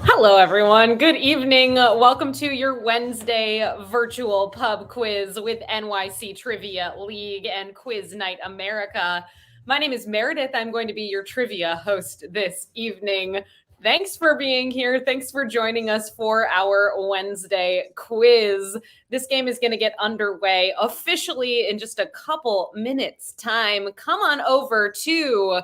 Hello, everyone. Good evening. Welcome to your Wednesday virtual pub quiz with NYC Trivia League and Quiz Night America. My name is Meredith. I'm going to be your trivia host this evening. Thanks for being here. Thanks for joining us for our Wednesday quiz. This game is going to get underway officially in just a couple minutes' time. Come on over to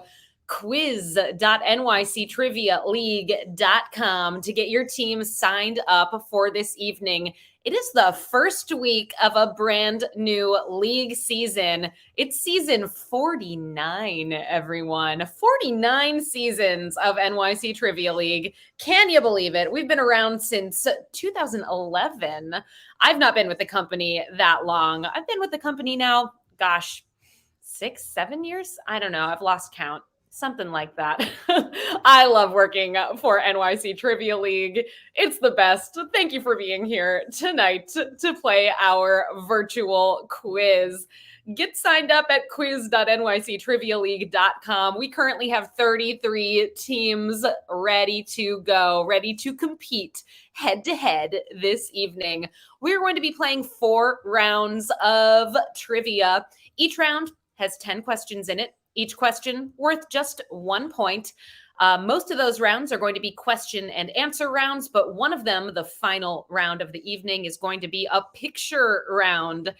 quiz.nyctrivialeague.com to get your team signed up for this evening. It is the first week of a brand new league season. It's season 49, everyone. 49 seasons of NYC Trivia League. Can you believe it? We've been around since 2011. I've not been with the company that long. I've been with the company now, 6, 7 years? I don't know. I've lost count. Something like that. I love working for NYC Trivia League. It's the best. Thank you for being here tonight to play our virtual quiz. Get signed up at quiz.nyctrivialeague.com. We currently have 33 teams ready to go, ready to compete head-to-head this evening. We're going to be playing 4 rounds of trivia. Each round has 10 questions in it. Each question worth just 1 point. Most of those rounds are going to be question and answer rounds, but one of them, the final round of the evening, is going to be a picture round.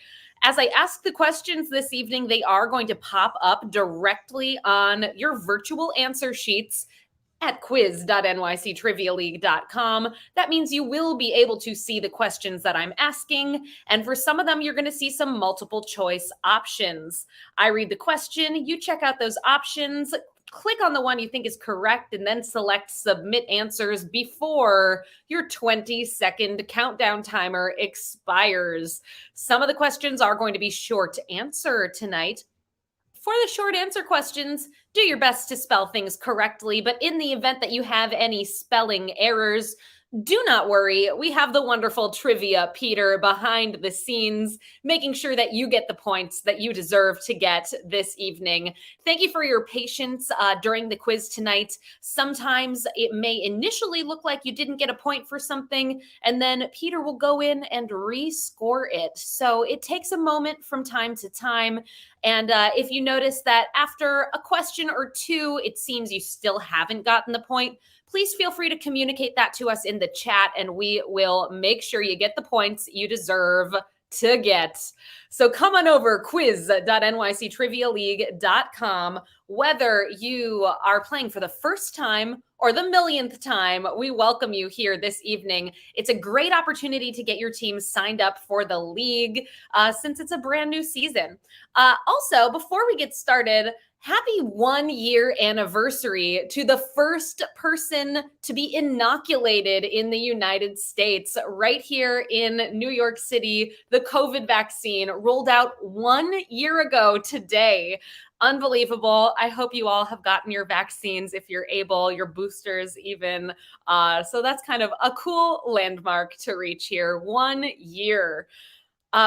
As I ask the questions this evening, they are going to pop up directly on your virtual answer sheets at quiz.nyctrivialeague.com. That means you will be able to see the questions that I'm asking, and for some of them, you're going to see some multiple choice options. I read the question, you check out those options, click on the one you think is correct, and then select submit answers before your 20-second countdown timer expires. Some of the questions are going to be short to answer tonight. For the short answer questions, do your best to spell things correctly, but in the event that you have any spelling errors, do not worry. We have the wonderful Trivia Peter behind the scenes, making sure that you get the points that you deserve to get this evening. Thank you for your patience during the quiz tonight. Sometimes it may initially look like you didn't get a point for something, and then Peter will go in and rescore it. So it takes a moment from time to time. And if you notice that after a question or two, it seems you still haven't gotten the point, please feel free to communicate that to us in the chat, and we will make sure you get the points you deserve to get. So come on over, quiz.nyctrivialeague.com. Whether you are playing for the first time or the millionth time, we welcome you here this evening. It's a great opportunity to get your team signed up for the league since it's a brand new season. Also, before we get started, happy 1-year anniversary to the first person to be inoculated in the United States. Right here in New York City, the COVID vaccine rolled out 1 year ago today. Unbelievable. I hope you all have gotten your vaccines if you're able, your boosters even. So that's kind of a cool landmark to reach here. 1 year.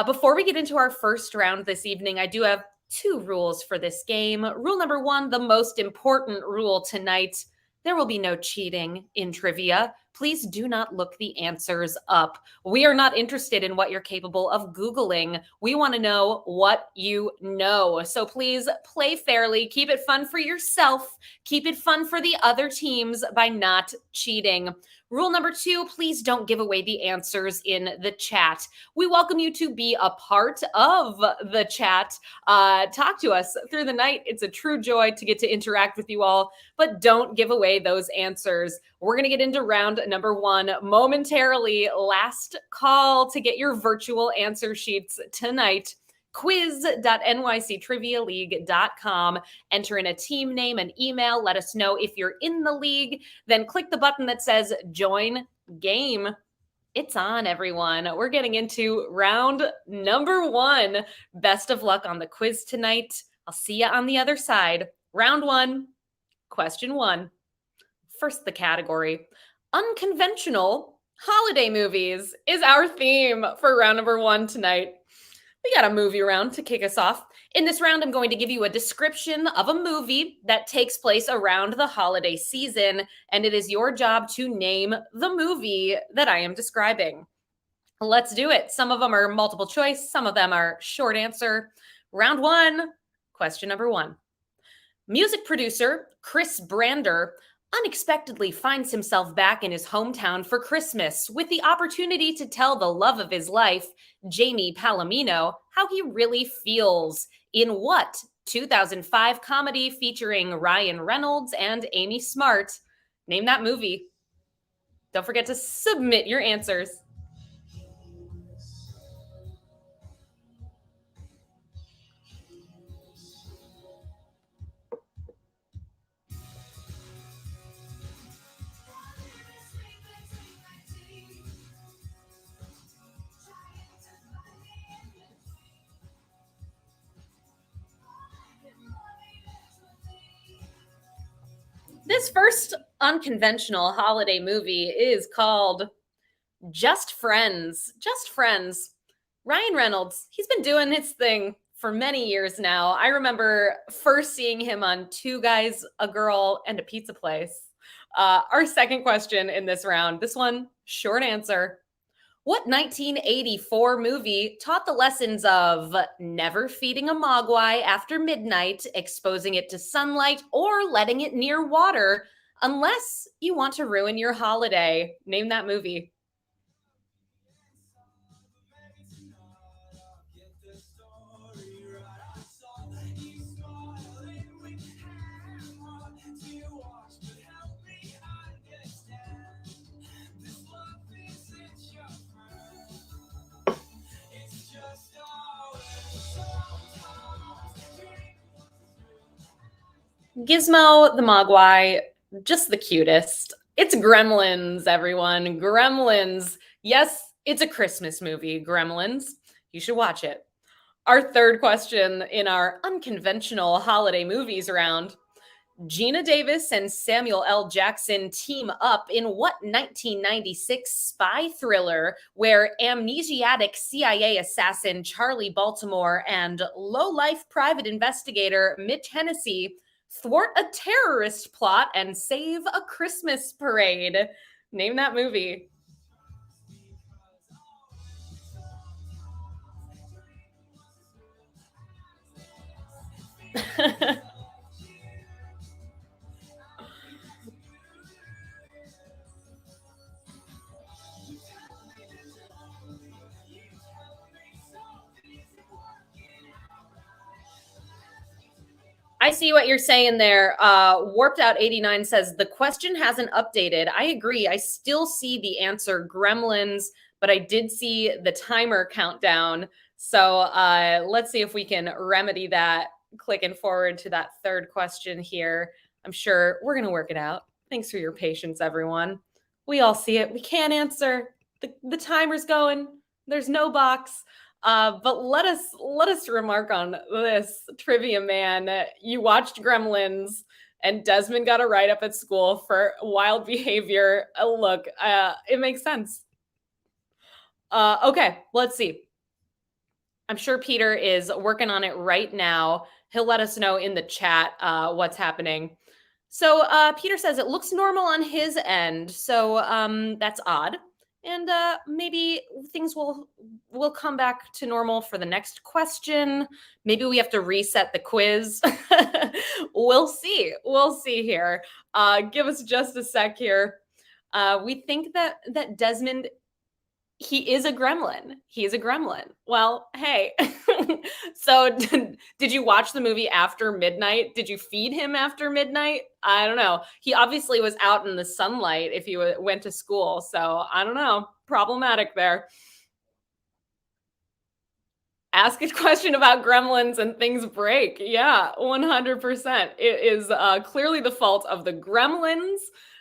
Before we get into our first round this evening, I do have 2 rules for this game. Rule number 1, the most important rule tonight: there will be no cheating in trivia. Please do not look the answers up. We are not interested in what you're capable of Googling. We want to know what you know. So please play fairly. Keep it fun for yourself. Keep it fun for the other teams by not cheating. Rule number 2, please don't give away the answers in the chat. We welcome you to be a part of the chat. Talk to us through the night. It's a true joy to get to interact with you all, but don't give away those answers. We're going to get into round number 1 momentarily. Last call to get your virtual answer sheets tonight. quiz.nyctrivialeague.com. Enter in a team name and email. Let us know if you're in the league. Then click the button that says join game. It's on, everyone. We're getting into round number 1. Best of luck on the quiz tonight. I'll see you on the other side. Round 1, question 1. First, the category. Unconventional holiday movies is our theme for round number 1 tonight. We got a movie round to kick us off. In this round, I'm going to give you a description of a movie that takes place around the holiday season, and it is your job to name the movie that I am describing. Let's do it. Some of them are multiple choice, some of them are short answer. Round one, question number one. Music producer Chris Brander unexpectedly finds himself back in his hometown for Christmas with the opportunity to tell the love of his life, Jamie Palomino, how he really feels in what 2005 comedy featuring Ryan Reynolds and Amy Smart? Name that movie. Don't forget to submit your answers. This first unconventional holiday movie is called Just Friends. Just Friends. Ryan Reynolds, he's been doing his thing for many years now. I remember first seeing him on Two Guys, a Girl, and a Pizza Place. Our second question in this round, this one, short answer. What 1984 movie taught the lessons of never feeding a mogwai after midnight, exposing it to sunlight, or letting it near water unless you want to ruin your holiday? Name that movie. Gizmo the Mogwai, just the cutest. It's Gremlins, everyone. Gremlins. Yes, it's a Christmas movie, Gremlins. You should watch it. Our third question in our unconventional holiday movies round. Gina Davis and Samuel L. Jackson team up in what 1996 spy thriller where amnesiac CIA assassin Charlie Baltimore and low-life private investigator Mitch Hennessy thwart a terrorist plot and save a Christmas parade? Name that movie. I see what you're saying there. Warped Out 89 says the question hasn't updated. I agree. I still see the answer Gremlins, but I did see the timer countdown. So let's see if we can remedy that. Clicking forward to that third question here. I'm sure we're going to work it out. Thanks for your patience, everyone. We all see it. We can't answer. The timer's going. There's no box. But let us remark on this, trivia man. You watched Gremlins, and Desmond got a write up at school for wild behavior. Look, it makes sense. Okay, let's see. I'm sure Peter is working on it right now. He'll let us know in the chat what's happening. So Peter says it looks normal on his end. So that's odd. And maybe things will come back to normal for the next question. Maybe we have to reset the quiz. We'll see. We'll see here. Give us just a sec here. We think that Desmond, he is a gremlin. He is a gremlin. Well, hey. So did you watch the movie after midnight? Did you feed him after midnight? I don't know. He obviously was out in the sunlight if he went to school. So I don't know. Problematic there. Ask a question about gremlins and things break. Yeah, 100%. It is clearly the fault of the gremlins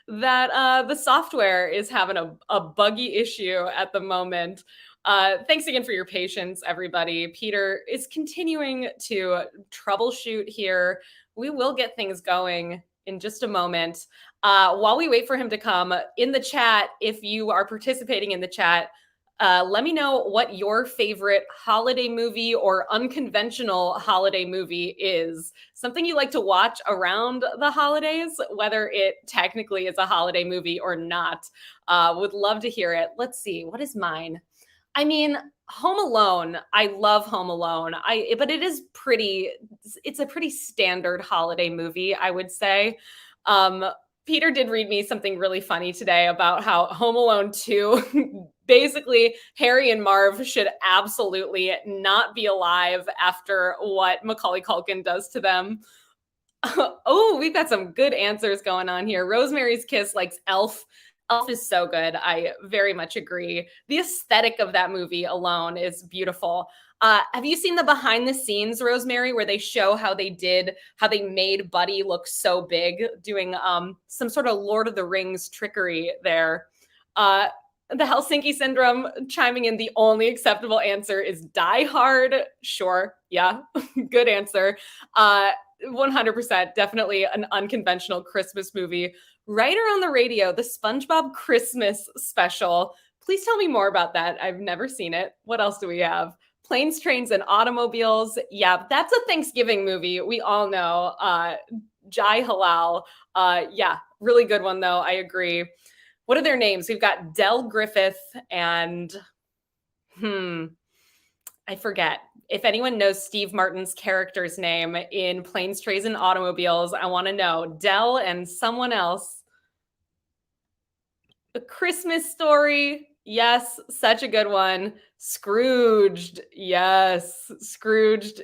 that the software is having a buggy issue at the moment. Thanks again for your patience, everybody. Peter is continuing to troubleshoot here. We will get things going in just a moment. While we wait for him to come, in the chat, if you are participating in the chat, Let me know what your favorite holiday movie or unconventional holiday movie is. Something you like to watch around the holidays, whether it technically is a holiday movie or not. Would love to hear it. Let's see. What is mine? I mean, Home Alone. I love Home Alone. But it's a pretty standard holiday movie, I would say. Um, Peter did read me something really funny today about how Home Alone 2, basically Harry and Marv should absolutely not be alive after what Macaulay Culkin does to them. Oh, we've got some good answers going on here. Rosemary's Kiss likes Elf. Elf is so good. I very much agree. The aesthetic of that movie alone is beautiful. Have you seen the behind the scenes, Rosemary, where they show how they made Buddy look so big, doing some sort of Lord of the Rings trickery there? Uh, the Helsinki Syndrome chiming in, the only acceptable answer is Die Hard. Sure. Yeah. Good answer. 100%, definitely an unconventional Christmas movie. Writer on the Radio, the SpongeBob Christmas special. Please tell me more about that. I've never seen it. What else do we have? Planes, Trains, and Automobiles. Yeah, that's a Thanksgiving movie. We all know. Jai Halal. Yeah, really good one, though. I agree. What are their names? We've got Del Griffith and, I forget. If anyone knows Steve Martin's character's name in Planes, Trains, and Automobiles, I want to know. Del and someone else. A Christmas Story. Yes, such a good one. Scrooged. Yes, Scrooged.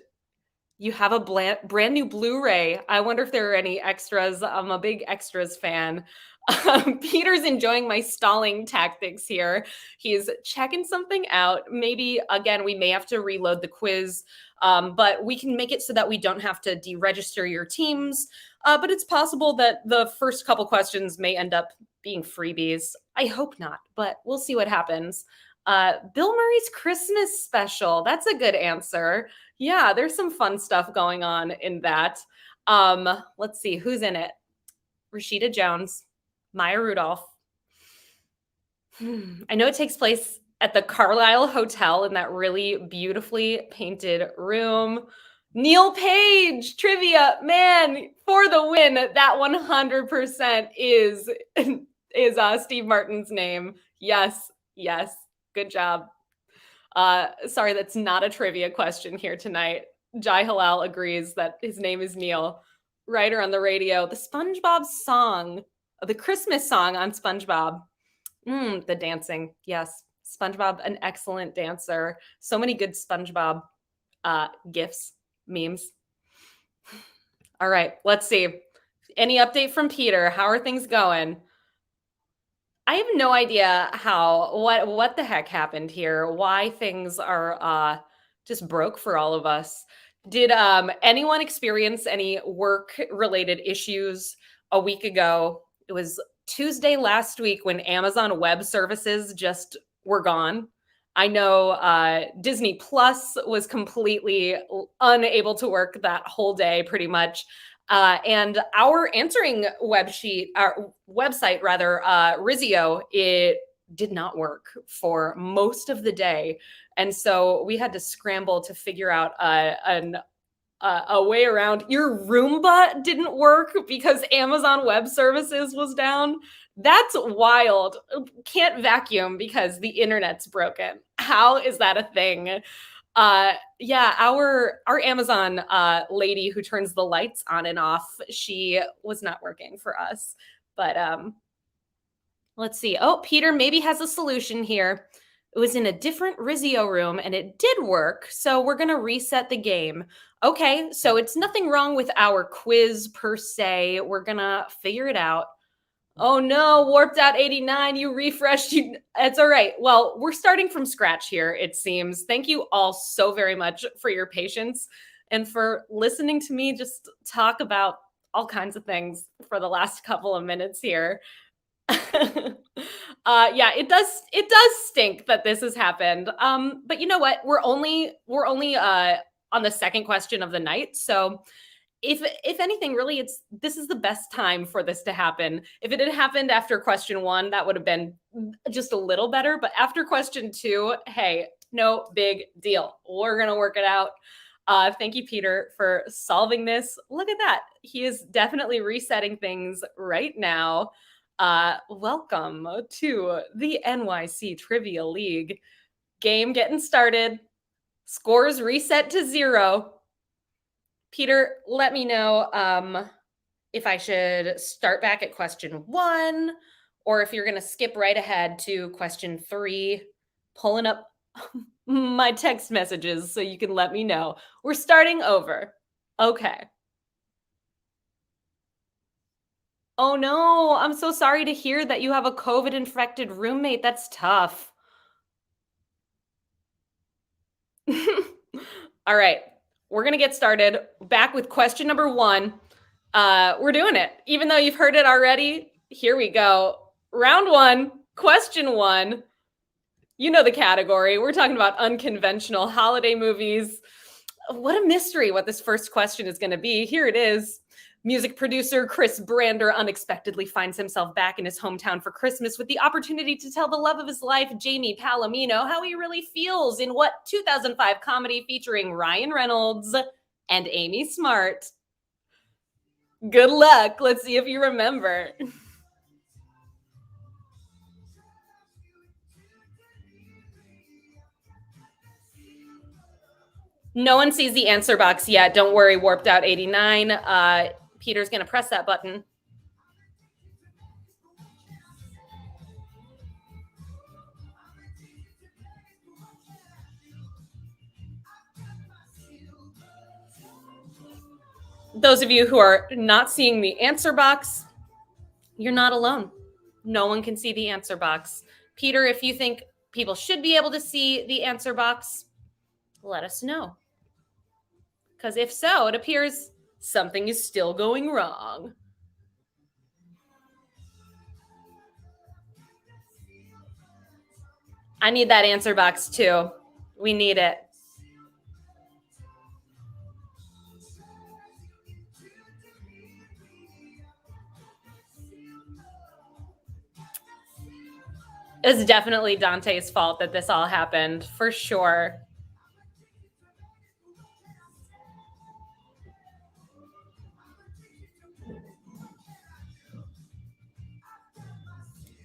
You have a brand new Blu-ray. I wonder if there are any extras. I'm a big extras fan. Peter's enjoying my stalling tactics here. He's checking something out. Maybe, again, we may have to reload the quiz, but we can make it so that we don't have to deregister your teams. But it's possible that the first couple questions may end up being freebies. I hope not, but we'll see what happens. Bill Murray's Christmas special. That's a good answer. Yeah, there's some fun stuff going on in that. Let's see who's in it. Rashida Jones, Maya Rudolph. I know it takes place at the Carlisle Hotel in that really beautifully painted room. Neil Page trivia, man, for the win. That 100% is Steve Martin's name. Yes, yes, good job. Sorry, that's not a trivia question here tonight. Jai Halal agrees that his name is Neil. Writer on the Radio, the SpongeBob song, the Christmas song on SpongeBob. The dancing, yes. SpongeBob, an excellent dancer. So many good SpongeBob gifs, memes. All right, let's see. Any update from Peter? How are things going? I have no idea what the heck happened here, why things are just broke for all of us. Did anyone experience any work-related issues a week ago? It was Tuesday last week when Amazon Web Services just were gone. I know Disney Plus was completely unable to work that whole day, pretty much. And our answering website, Rizio, it did not work for most of the day. And so we had to scramble to figure out a way around. Your Roomba didn't work because Amazon Web Services was down. That's wild. Can't vacuum because the internet's broken. How is that a thing? Yeah, our Amazon lady who turns the lights on and off, she was not working for us. But let's see. Oh, Peter maybe has a solution here. It was in a different Rizio room and it did work. So we're going to reset the game. Okay, so it's nothing wrong with our quiz per se. We're going to figure it out. Oh no, warped out 89. You refreshed. It's all right. Well, we're starting from scratch here, it seems. Thank you all so very much for your patience and for listening to me just talk about all kinds of things for the last couple of minutes here. Yeah, it does stink that this has happened. But you know what? We're only on the second question of the night. So if anything, really, this is the best time for this to happen. If it had happened after question one, that would have been just a little better. But after question two, hey, no big deal. We're gonna work it out. Thank you, Peter, for solving this. Look at that. He is definitely resetting things right now. Welcome to the NYC Trivia League. Game getting started. Scores reset to 0. Peter, let me know if I should start back at question 1 or if you're going to skip right ahead to question 3. Pulling up my text messages so you can let me know. We're starting over. Okay. Oh no, I'm so sorry to hear that you have a COVID infected roommate. That's tough. All right. We're going to get started back with question number 1. We're doing it. Even though you've heard it already, here we go. Round 1, question 1. You know the category. We're talking about unconventional holiday movies. What a mystery what this first question is going to be. Here it is. Music producer Chris Brander unexpectedly finds himself back in his hometown for Christmas with the opportunity to tell the love of his life, Jamie Palomino, how he really feels in what 2005 comedy featuring Ryan Reynolds and Amy Smart. Good luck. Let's see if you remember. No one sees the answer box yet. Don't worry, Warped Out 89. Peter's going to press that button. Those of you who are not seeing the answer box, you're not alone. No one can see the answer box. Peter, if you think people should be able to see the answer box, let us know. Because if so, it appears something is still going wrong. I need that answer box too. We need it. It's definitely Dante's fault that this all happened, for sure.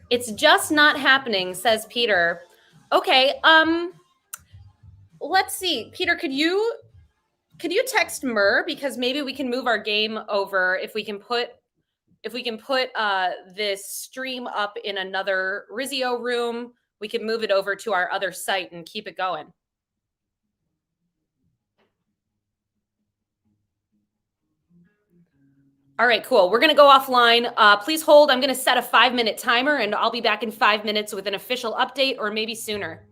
It's just not happening, says Peter. Okay, let's see. Peter, could you text Mur, because maybe we can move our game over if we can put this stream up in another Rizio room. We can move it over to our other site and keep it going. All right, cool. We're going to go offline. Please hold. I'm going to set a 5-minute timer, and I'll be back in 5 minutes with an official update, or maybe sooner.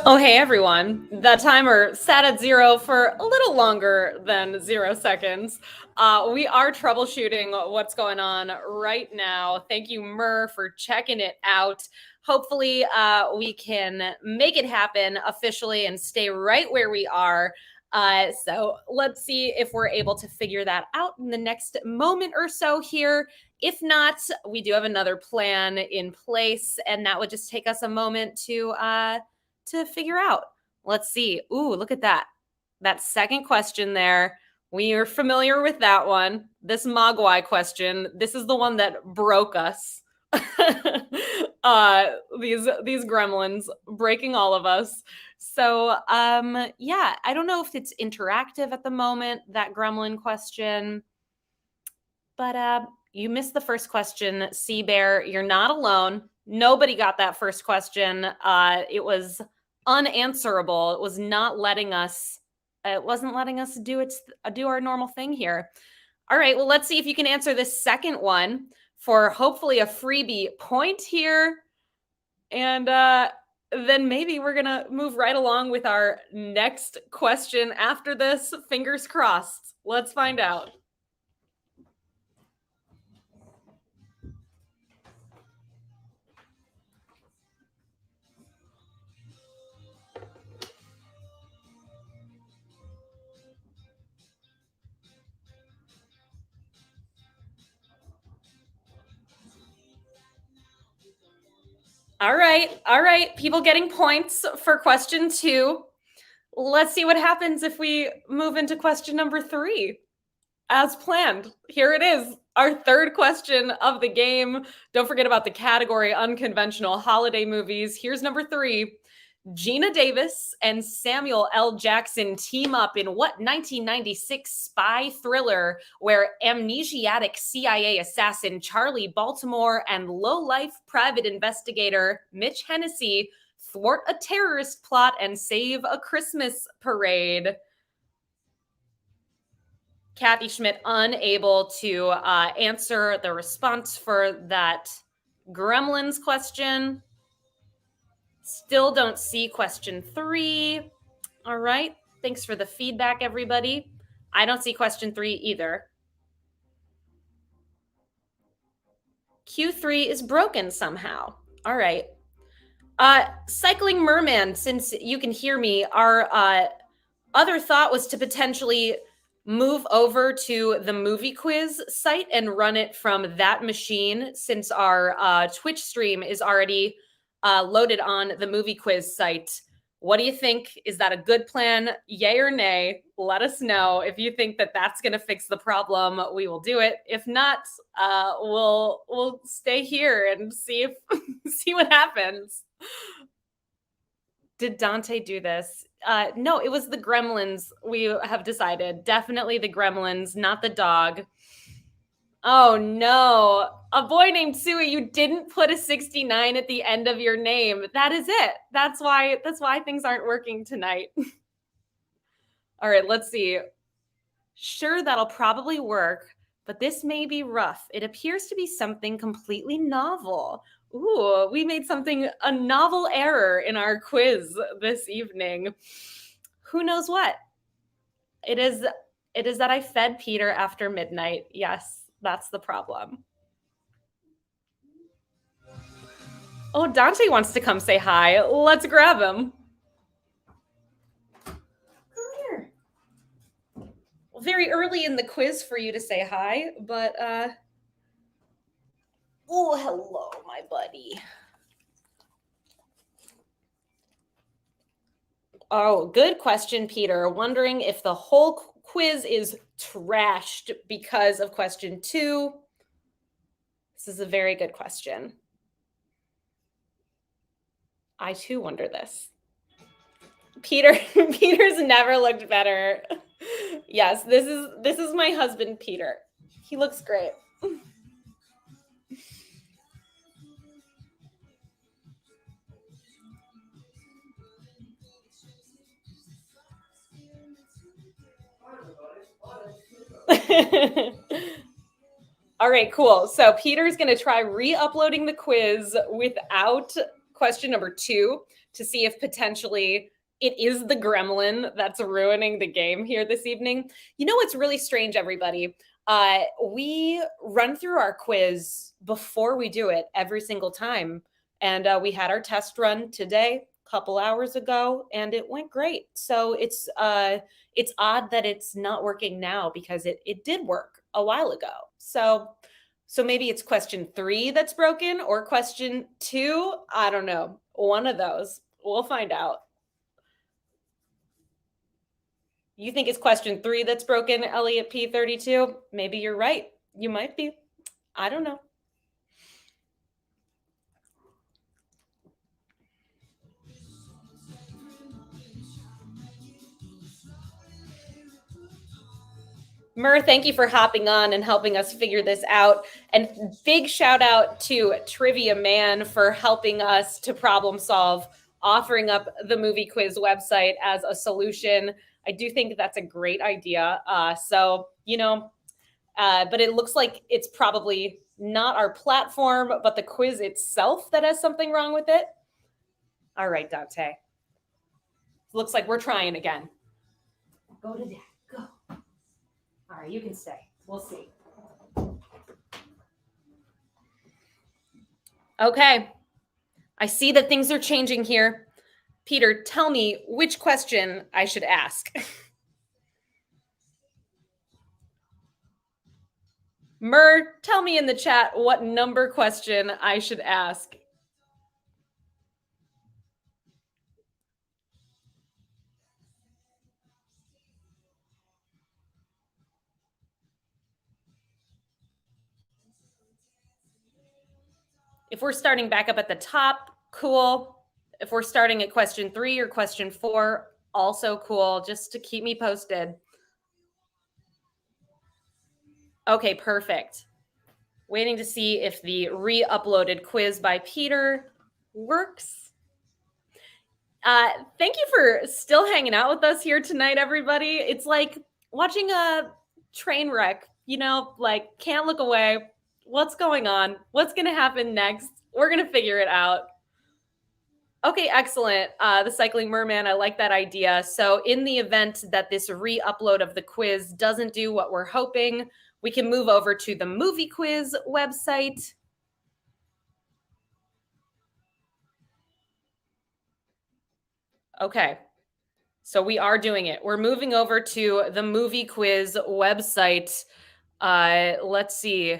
Oh, hey everyone. That timer sat at 0 for a little longer than 0 seconds. We are troubleshooting what's going on right now. Thank you, Mur, for checking it out. Hopefully, we can make it happen officially and stay right where we are. So let's see if we're able to figure that out in the next moment or so here. If not, we do have another plan in place, and that would just take us a moment to figure out. Let's see. Ooh, look at that. That second question there. We are familiar with that one. This Mogwai question. This is the one that broke us. These gremlins breaking all of us. So yeah, I don't know if it's interactive at the moment, that gremlin question. But you missed the first question, Sea Bear. You're not alone. Nobody got that first question. It was unanswerable. It was not letting us. It wasn't letting us do our normal thing here. All right. Well, let's see if you can answer this second one for hopefully a freebie point here, and then maybe we're gonna move right along with our next question after this. Fingers crossed. Let's find out. All right. People getting points for question 2. Let's see what happens if we move into question number 3. As planned, here it is, our third question of the game. Don't forget about the category unconventional holiday movies. Here's number 3. Gina Davis and Samuel L. Jackson team up in what 1996 spy thriller where amnesiac CIA assassin Charlie Baltimore and low-life private investigator Mitch Hennessy thwart a terrorist plot and save a Christmas parade? Kathy Schmidt unable to answer the response for that Gremlins question. Still don't see question 3. All right. Thanks for the feedback, everybody. I don't see question 3 either. Q3 is broken somehow. All right. Cycling Merman, since you can hear me, our other thought was to potentially move over to the movie quiz site and run it from that machine, since our Twitch stream is already loaded on the movie quiz site. What do you think? Is that a good plan? Yay or nay? Let us know. If you think that that's going to fix the problem, we will do it. If not, we'll stay here and see what happens. Did Dante do this? No, it was the Gremlins. We have decided. Definitely the Gremlins, not the dog. Oh no. A boy named Sui, you didn't put a 69 at the end of your name. That is it. That's why things aren't working tonight. All right, let's see. Sure, that'll probably work, but this may be rough. It appears to be something completely novel. Ooh, we made a novel error in our quiz this evening. Who knows what? It is that I fed Peter after midnight. Yes, that's the problem. Oh, Dante wants to come say hi. Let's grab him. Come here. Well, very early in the quiz for you to say hi, but oh, hello, my buddy. Oh, good question, Peter. Wondering if the whole quiz is trashed because of question 2. This is a very good question. I too wonder this. Peter's never looked better. Yes, this is my husband, Peter. He looks great. All right, cool. So Peter's going to try re-uploading the quiz without question number 2 to see if potentially it is the gremlin that's ruining the game here this evening. You know what's really strange, everybody? We run through our quiz before we do it every single time. And we had our test run today, a couple hours ago, and it went great. So it's odd that it's not working now because it did work a while ago. So maybe it's question 3 that's broken or question 2. I don't know. One of those. We'll find out. You think it's question 3 that's broken, Elliot P32? Maybe you're right. You might be. I don't know. Mur, thank you for hopping on and helping us figure this out. And big shout out to Trivia Man for helping us to problem solve, offering up the movie quiz website as a solution. I do think that's a great idea. But it looks like it's probably not our platform, but the quiz itself that has something wrong with it. All right, Dante. Looks like we're trying again. Go to Dad. Go. All right, you can stay. We'll see. Okay. I see that things are changing here. Peter, tell me which question I should ask. Mur, tell me in the chat what number question I should ask. If we're starting back up at the top, cool. If we're starting at question 3 or question 4, also cool, just to keep me posted. Okay, perfect. Waiting to see if the re-uploaded quiz by Peter works. Thank you for still hanging out with us here tonight, everybody. It's like watching a train wreck, can't look away. What's going on? What's going to happen next? We're going to figure it out. Okay, excellent. The Cycling Merman, I like that idea. So in the event that this re-upload of the quiz doesn't do what we're hoping, we can move over to the movie quiz website. Okay, so we are doing it. We're moving over to the movie quiz website. Let's see.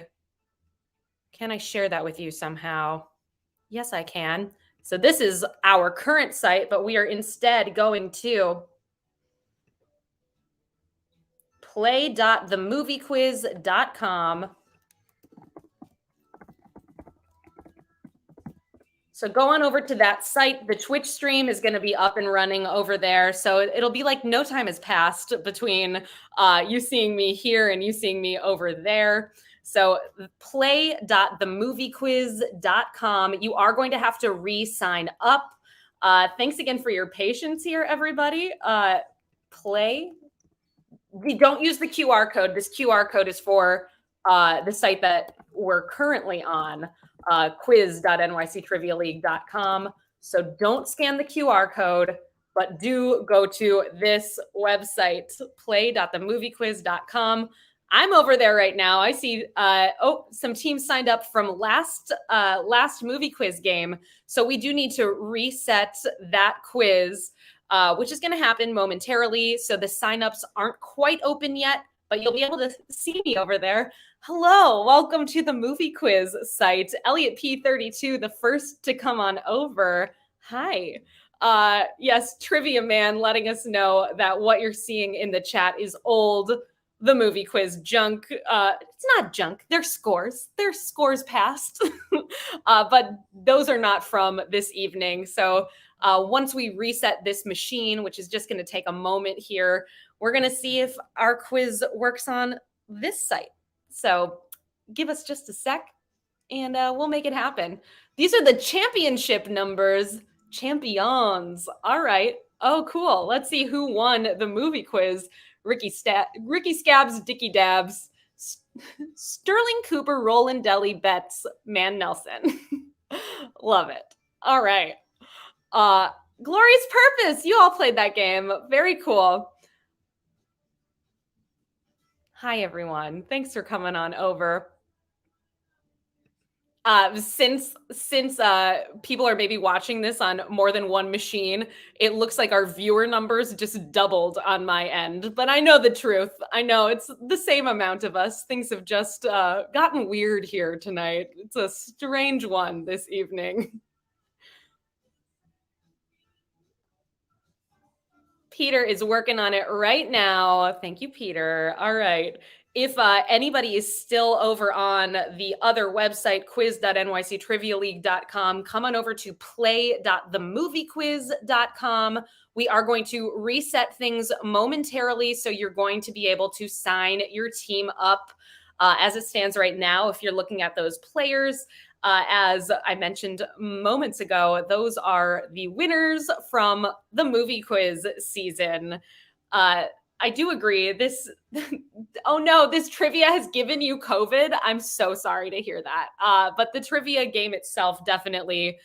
Can I share that with you somehow? Yes, I can. So this is our current site, but we are instead going to play.themoviequiz.com. So go on over to that site. The Twitch stream is going to be up and running over there. So it'll be like no time has passed between you seeing me here and you seeing me over there. So play.themoviequiz.com. You are going to have to re-sign up. Thanks again for your patience here, everybody. Play. Don't use the QR code. This QR code is for the site that we're currently on, quiz.nyctrivialeague.com. So don't scan the QR code, but do go to this website, play.themoviequiz.com. I'm over there right now. I see, some teams signed up from last movie quiz game. So we do need to reset that quiz, which is going to happen momentarily. So the signups aren't quite open yet, but you'll be able to see me over there. Hello, welcome to the movie quiz site. Elliot P32, the first to come on over. Hi. Yes, Trivia Man letting us know that what you're seeing in the chat is old the movie quiz junk. It's not junk. They're scores. They're scores past. But those are not from this evening. So once we reset this machine, which is just going to take a moment here, we're going to see if our quiz works on this site. So give us just a sec and we'll make it happen. These are the championship numbers. Champions. All right. Oh, cool. Let's see who won the movie quiz. Ricky Scabs, Dickie Dabs, Sterling Cooper, Roland Deli, Betts, Man Nelson. Love it. All right. Uh, Glorious Purpose. You all played that game. Very cool. Hi, everyone. Thanks for coming on over. Since people are maybe watching this on more than one machine, it looks like our viewer numbers just doubled on my end. But I know the truth. I know it's the same amount of us. Things have just gotten weird here tonight. It's a strange one this evening. Peter is working on it right now. Thank you, Peter. All right. If anybody is still over on the other website, quiz.nyctrivialeague.com, come on over to play.themoviequiz.com. We are going to reset things momentarily, so you're going to be able to sign your team up as it stands right now. If you're looking at those players, as I mentioned moments ago, those are the winners from the movie quiz season. I do agree. This, oh no, this trivia has given you COVID. I'm so sorry to hear that. But the trivia game itself definitely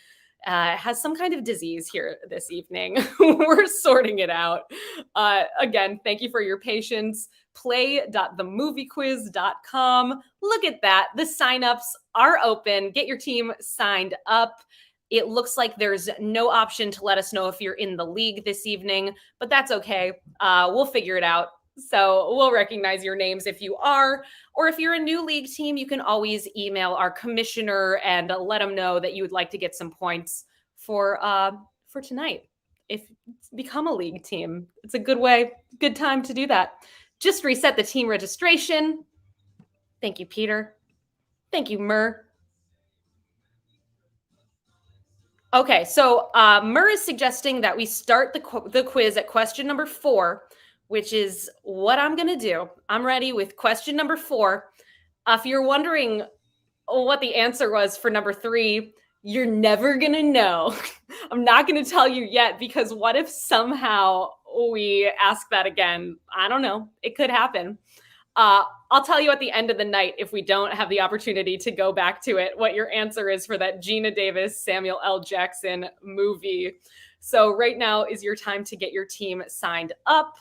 has some kind of disease here this evening. We're sorting it out. Again, thank you for your patience. Play.themoviequiz.com. Look at that. The signups are open. Get your team signed up. It looks like there's no option to let us know if you're in the league this evening, but that's okay. We'll figure it out. So we'll recognize your names if you are, or if you're a new league team, you can always email our commissioner and let them know that you would like to get some points for tonight. If become a league team, it's a good time to do that. Just reset the team registration. Thank you, Peter. Thank you, Mur. Okay, so Mur is suggesting that we start the quiz at question number 4, which is what I'm going to do. I'm ready with question number 4. If you're wondering what the answer was for number 3, you're never going to know. I'm not going to tell you yet, because what if somehow we ask that again? I don't know. It could happen. I'll tell you at the end of the night, if we don't have the opportunity to go back to it, what your answer is for that Gina Davis, Samuel L. Jackson movie. So right now is your time to get your team signed up.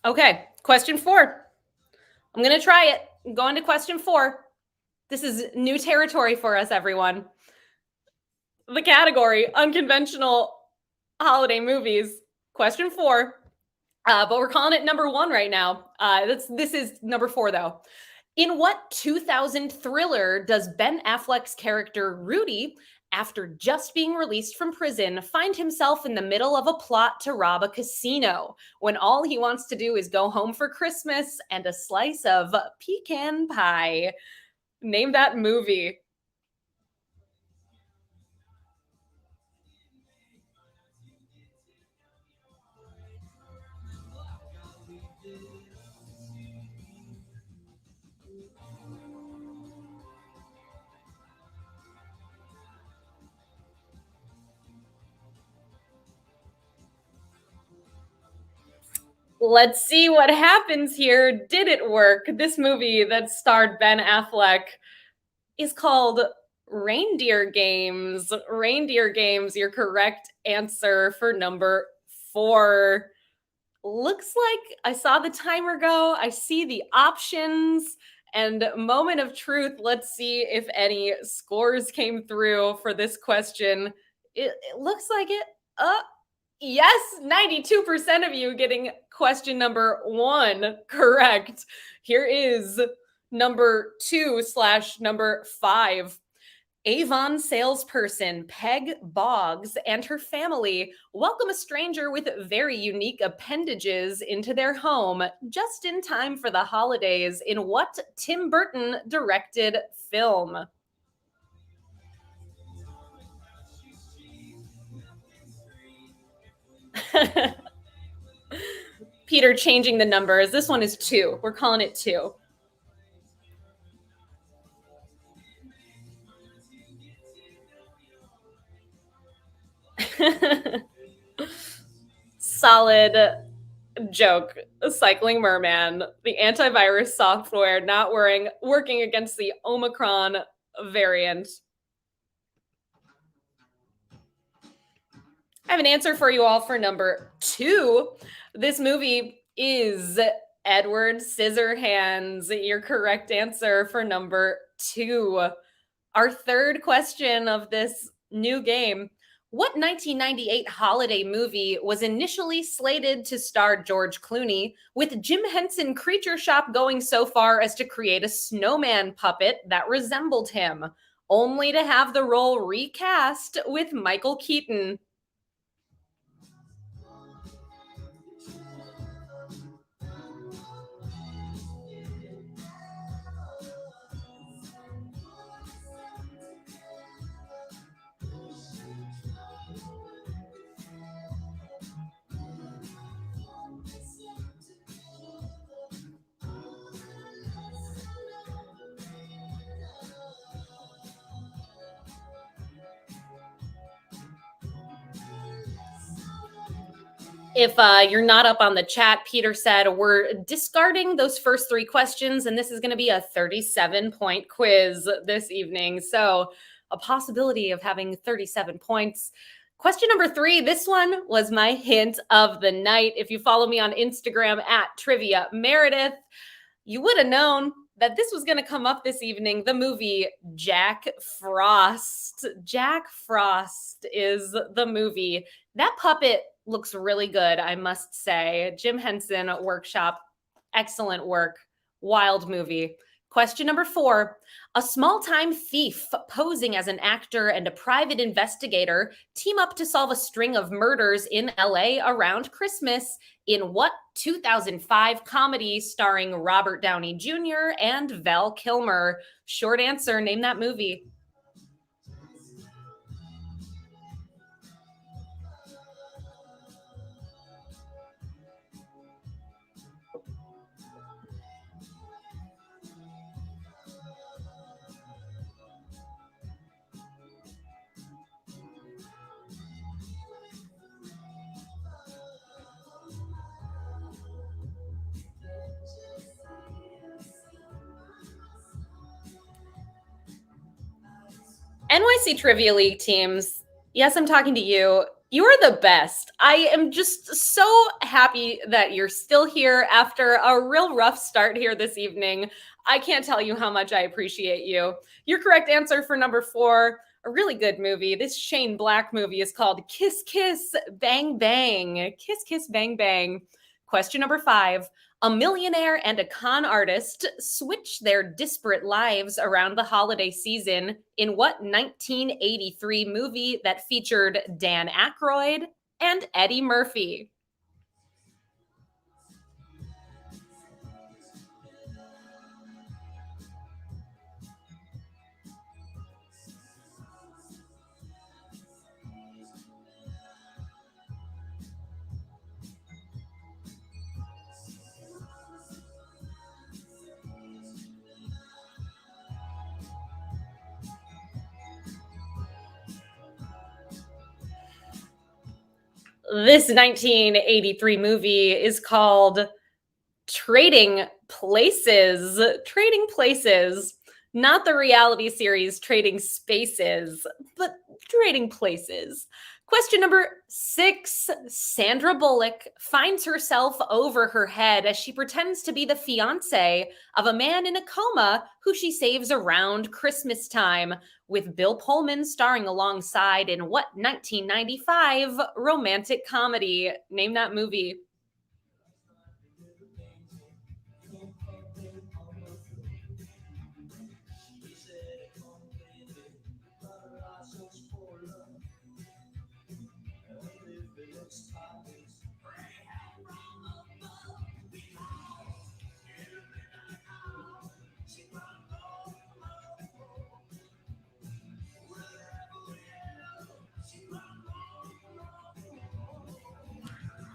Okay, question 4. I'm going to try it. I'm going to question 4. This is new territory for us, everyone. The category, unconventional holiday movies. Question 4. But we're calling it number 1 right now. This is number 4, though. In what 2000 thriller does Ben Affleck's character Rudy, after just being released from prison, find himself in the middle of a plot to rob a casino when all he wants to do is go home for Christmas and a slice of pecan pie? Name that movie. Let's see what happens here. Did it work? This movie that starred Ben Affleck is called Reindeer Games. Reindeer Games, your correct answer for number 4. Looks like I saw the timer go. I see the options. And moment of truth, let's see if any scores came through for this question. It looks like it. Yes, 92% of you getting question number 1 correct. Here is number 2/number 5. Avon salesperson Peg Boggs and her family welcome a stranger with very unique appendages into their home just in time for the holidays in what Tim Burton directed film? Peter changing the numbers. This one is 2. We're calling it 2. Solid Joke. Cycling Merman. The antivirus software not working against the Omicron variant. I have an answer for you all for number 2. This movie is Edward Scissorhands. Your correct answer for number 2. Our third question of this new game. What 1998 holiday movie was initially slated to star George Clooney, with Jim Henson Creature Shop going so far as to create a snowman puppet that resembled him, only to have the role recast with Michael Keaton? If you're not up on the chat, Peter said we're discarding those first 3 questions, and this is going to be a 37-point quiz this evening. So a possibility of having 37 points. Question number 3, this one was my hint of the night. If you follow me on Instagram at Trivia Meredith, you would have known that this was going to come up this evening. The movie Jack Frost. Jack Frost is the movie. That puppet looks really good, I must say. Jim Henson Workshop, excellent work. Wild movie. Question number 4. A small-time thief posing as an actor and a private investigator team up to solve a string of murders in LA around Christmas in what 2005 comedy starring Robert Downey Jr. and Val Kilmer? Short answer, name that movie. NYC Trivia League teams, yes, I'm talking to you. You are the best. I am just so happy that you're still here after a real rough start here this evening. I can't tell you how much I appreciate you. Your correct answer for number 4, a really good movie. This Shane Black movie is called Kiss Kiss Bang Bang. Kiss Kiss Bang Bang. Question number 5. A millionaire and a con artist switch their disparate lives around the holiday season in what 1983 movie that featured Dan Aykroyd and Eddie Murphy? This 1983 movie is called Trading Places. Trading Places. Not the reality series Trading Spaces, but Trading Places. Question number 6. Sandra Bullock finds herself over her head as she pretends to be the fiance of a man in a coma who she saves around Christmas time, with Bill Pullman starring alongside in what 1995 romantic comedy? Name that movie.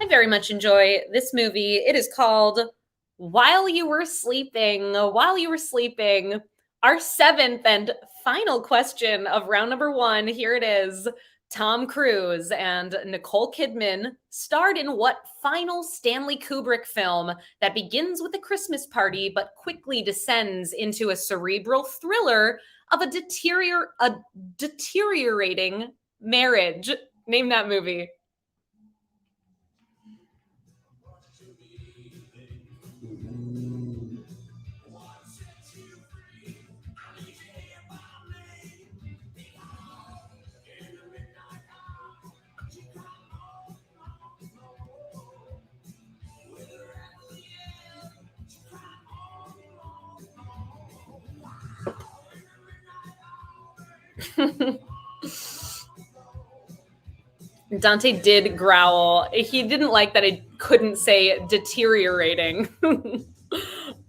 I very much enjoy this movie. It is called While You Were Sleeping. While You Were Sleeping. Our 7th and final question of round number 1. Here it is. Tom Cruise and Nicole Kidman starred in what final Stanley Kubrick film that begins with a Christmas party but quickly descends into a cerebral thriller of a deteriorating marriage? Name that movie. Dante did growl. He didn't like that I couldn't say deteriorating.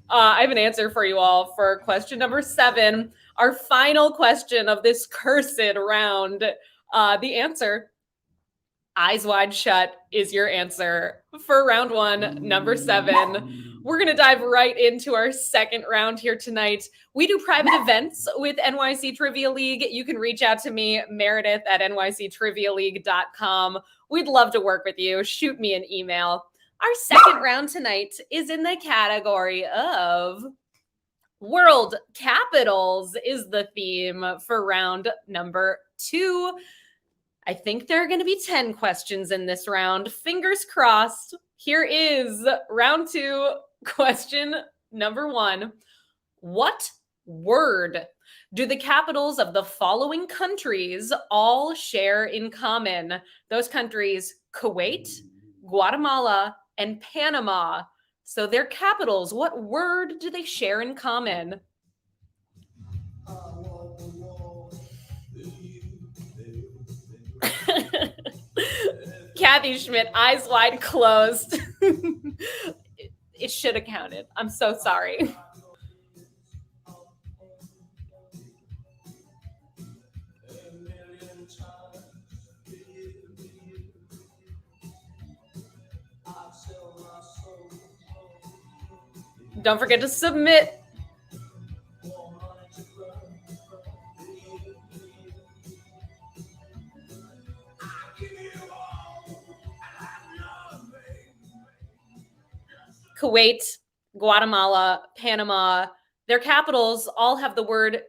I have an answer for you all for question number 7, our final question of this cursed round. The answer, Eyes Wide Shut, is your answer for round 1, number 7. We're going to dive right into our second round here tonight. We do private events with NYC Trivia League. You can reach out to me, Meredith, at nyctrivialeague.com. We'd love to work with you. Shoot me an email. Our second round tonight is in the category of world capitals is the theme for round number 2. I think there are going to be 10 questions in this round. Fingers crossed. Here is round 2, question number 1. What word do the capitals of the following countries all share in common? Those countries, Kuwait, Guatemala, and Panama. So their capitals, what word do they share in common? Kathy Schmidt, eyes wide closed. It should have counted. I'm so sorry. Don't forget to submit. Kuwait, Guatemala, Panama, their capitals all have the word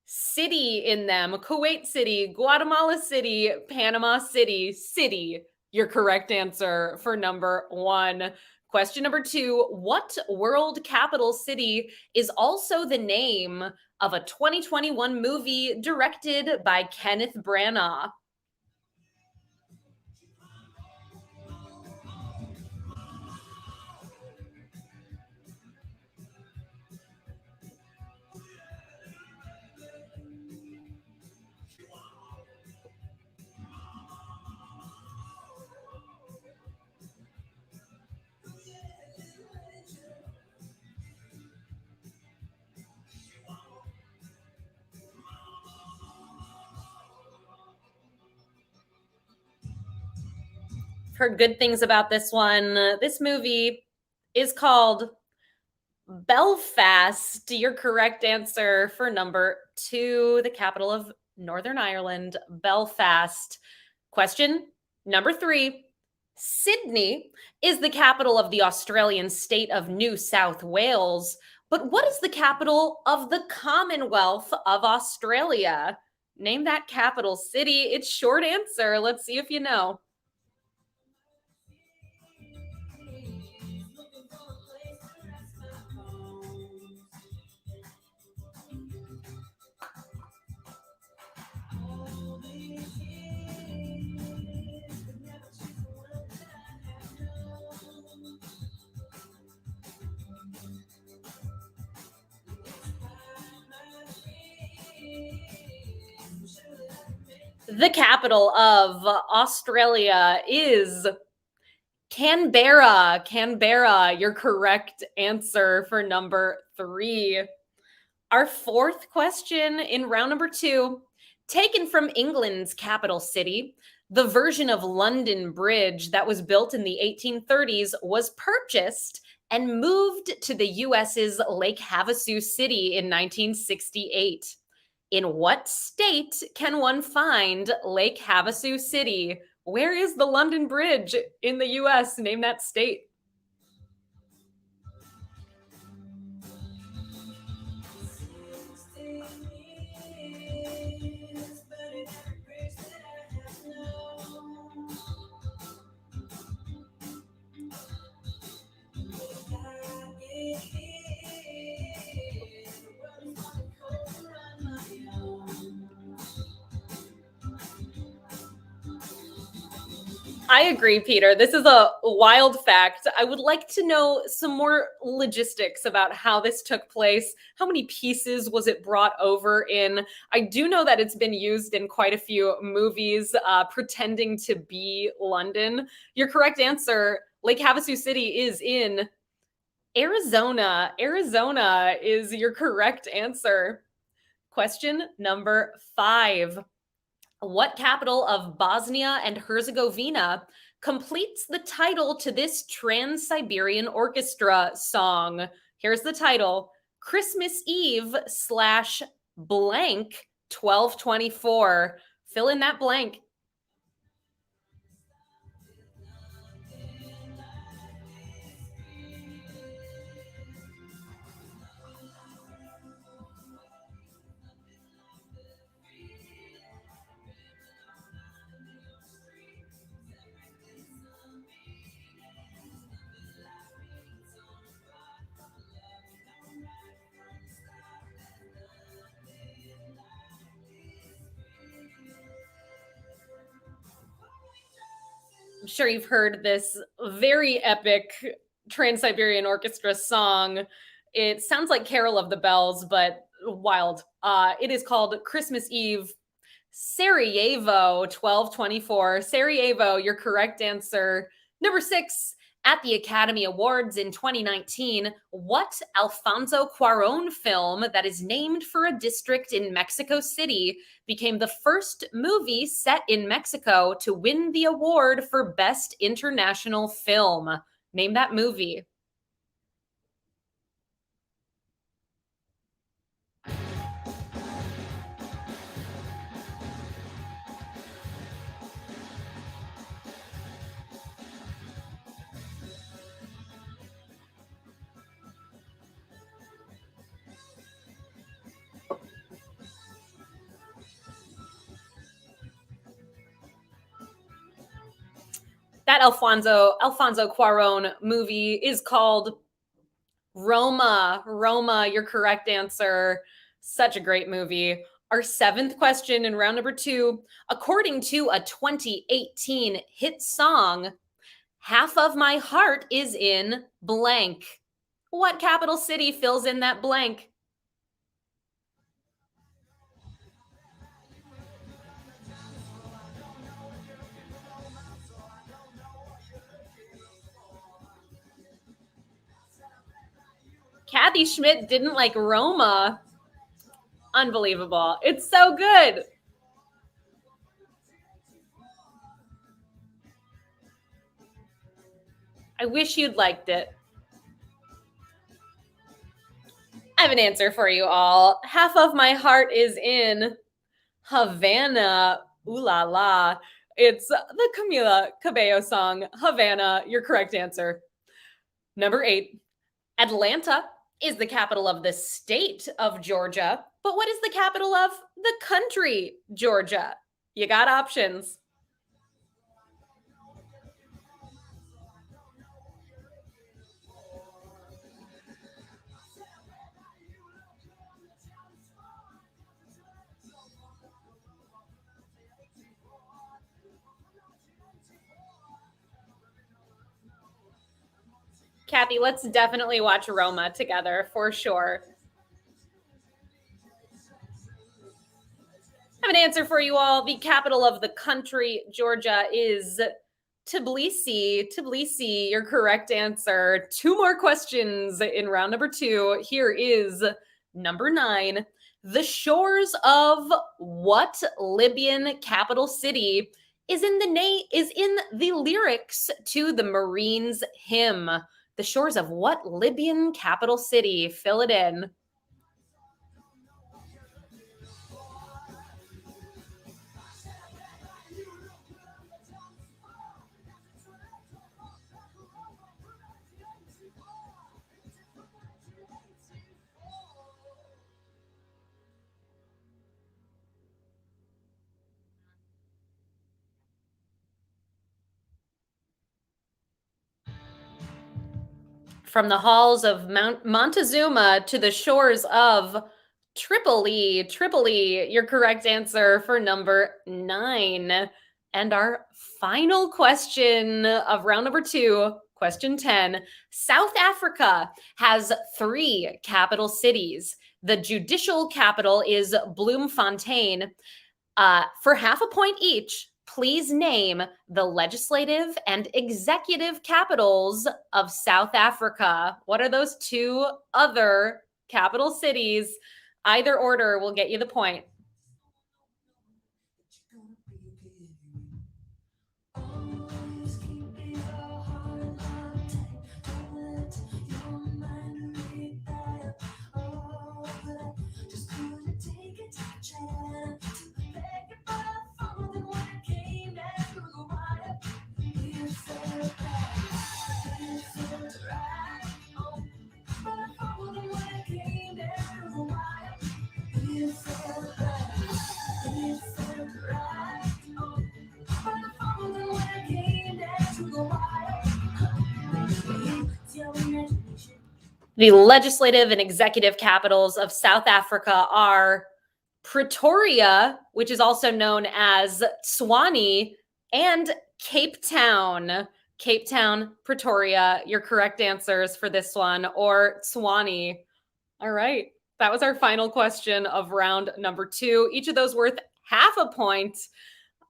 city in them. Kuwait City, Guatemala City, Panama City, city. Your correct answer for number 1. Question number 2, what world capital city is also the name of a 2021 movie directed by Kenneth Branagh? Heard good things about this one. This movie is called Belfast. Your correct answer for number 2, the capital of Northern Ireland, Belfast. Question number 3. Sydney is the capital of the Australian state of New South Wales, but what is the capital of the Commonwealth of Australia? Name that capital city. It's short answer. Let's see if you know. The capital of Australia is Canberra. Canberra, your correct answer for number 3. Our fourth question in round number 2, taken from England's capital city, the version of London Bridge that was built in the 1830s was purchased and moved to the US's Lake Havasu City in 1968. In what state can one find Lake Havasu City? Where is the London Bridge in the US? Name that state. I agree, Peter. This is a wild fact. I would like to know some more logistics about how this took place. How many pieces was it brought over in? I do know that it's been used in quite a few movies, pretending to be London. Your correct answer, Lake Havasu City, is in Arizona. Arizona is your correct answer. Question number 5. What capital of Bosnia and Herzegovina completes the title to this Trans-Siberian Orchestra song? Here's the title: Christmas Eve / blank 1224. Fill in that blank. I'm sure you've heard this very epic Trans-Siberian Orchestra song. It sounds like Carol of the Bells, but wild. It is called Christmas Eve Sarajevo 1224. Sarajevo, your correct answer. Number 6, at the Academy Awards in 2019, what Alfonso Cuarón film that is named for a district in Mexico City became the first movie set in Mexico to win the award for Best International Film? Name that movie. That Alfonso Cuarón movie is called Roma. Roma, your correct answer. Such a great movie. Our 7th question in round number 2. According to a 2018 hit song, Half of My Heart is in blank. What capital city fills in that blank? Kathy Schmidt didn't like Roma. Unbelievable. It's so good. I wish you'd liked it. I have an answer for you all. Half of My Heart is in Havana. Ooh la la. It's the Camila Cabello song, Havana. Your correct answer. Number 8. Atlanta is the capital of the state of Georgia, but what is the capital of the country, Georgia? You got options. Kathy, let's definitely watch Roma together for sure. I have an answer for you all. The capital of the country, Georgia, is Tbilisi. Tbilisi, your correct answer. 2 more questions in round number 2. Here is number 9. The shores of what Libyan capital city is in the lyrics to the Marines hymn? The shores of what Libyan capital city? Fill it in. From the halls of Mount Montezuma to the shores of Tripoli. Tripoli, your correct answer for number 9. And our final question of round number 2, question 10. South Africa has 3 capital cities. The judicial capital is Bloemfontein. For half a point each, please name the legislative and executive capitals of South Africa. What are those 2 other capital cities? Either order will get you the point. The legislative and executive capitals of South Africa are Pretoria, which is also known as Tshwane, and Cape Town. Cape Town, Pretoria, your correct answers for this one, or Tshwane. All right. That was our final question of round number 2. Each of those worth half a point.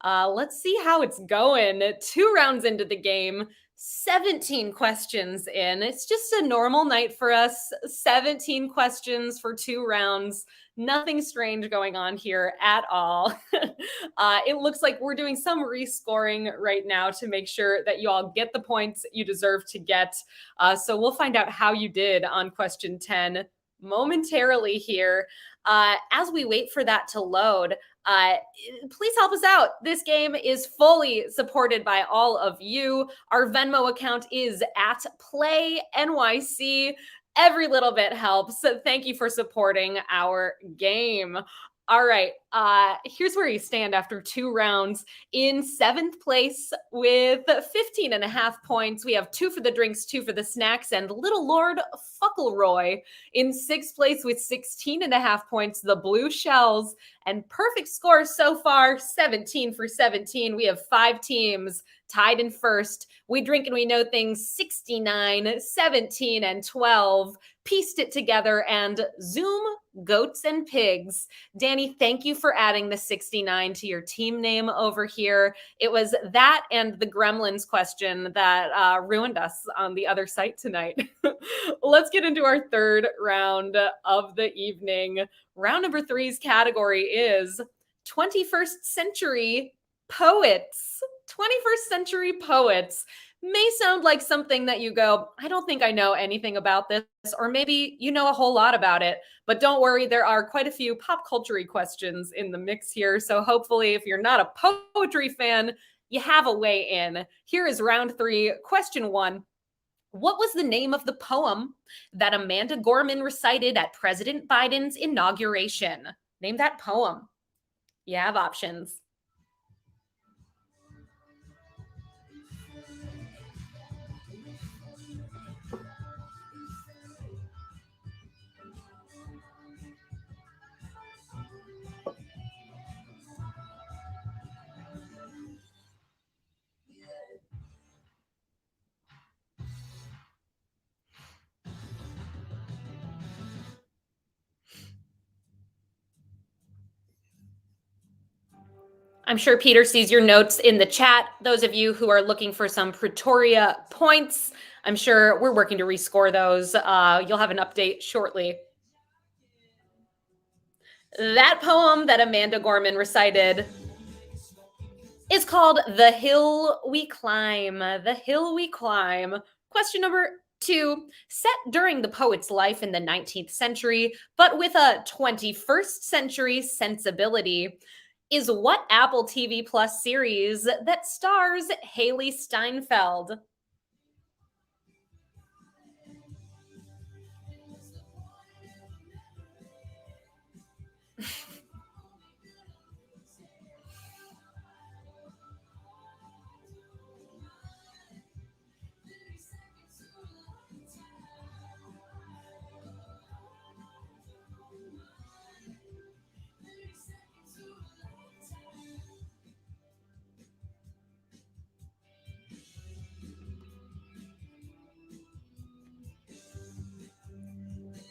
Let's see how it's going. 2 rounds into the game, 17 questions in. It's just a normal night for us. 17 questions for 2 rounds. Nothing strange going on here at all. It looks like we're doing some rescoring right now to make sure that you all get the points you deserve to get. So we'll find out how you did on question 10 momentarily here. As we wait for that to load, please help us out. This game is fully supported by all of you. Our Venmo account is at Play NYC. Every little bit helps. So thank you for supporting our game. All right, here's where you stand after 2 rounds. In 7th place with 15.5 points, we have 2 for the drinks, 2 for the snacks, and Little Lord Fuckleroy. In 6th place with 16.5 points, the Blue Shells. And perfect score so far, 17 for 17. We have 5 teams tied in first. We Drink and We Know Things, 69, 17, and 12. Pieced it together, and Zoom, Goats and Pigs. Danny, thank you for adding the 69 to your team name over here. It was that and the Gremlins question that ruined us on the other site tonight. Let's get into our 3rd round of the evening. Round number 3's category is 21st century poets. 21st century poets may sound like something that you go, I don't think I know anything about this, or maybe you know a whole lot about it. But don't worry, there are quite a few pop culture-y questions in the mix here. So hopefully, if you're not a poetry fan, you have a way in. Here is round 3, question 1. What was the name of the poem that Amanda Gorman recited at President Biden's inauguration? Name that poem. You have options. I'm sure Peter sees your notes in the chat. Those of you who are looking for some Pretoria points, I'm sure we're working to rescore those. You'll have an update shortly. That poem that Amanda Gorman recited is called The Hill We Climb. The Hill We Climb. Question number 2, set during the poet's life in the 19th century, but with a 21st century sensibility, is what Apple TV Plus series that stars Haley Steinfeld?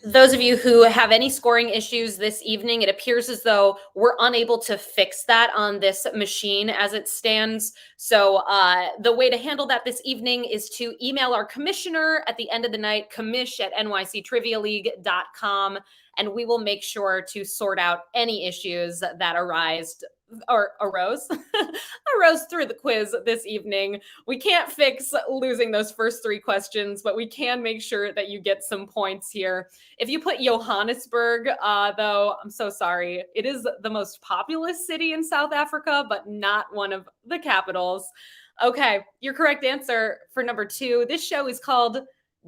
Those of you who have any scoring issues this evening, it appears as though we're unable to fix that on this machine as it stands. So the way to handle that this evening is to email our commissioner at the end of the night, commish@nyctrivialeague.com, and we will make sure to sort out any issues that arose arose through the quiz this evening. We can't fix losing those first 3 questions, but we can make sure that you get some points here. If you put Johannesburg, though, I'm so sorry. It is the most populous city in South Africa, but not one of the capitals. Okay, your correct answer for number 2. This show is called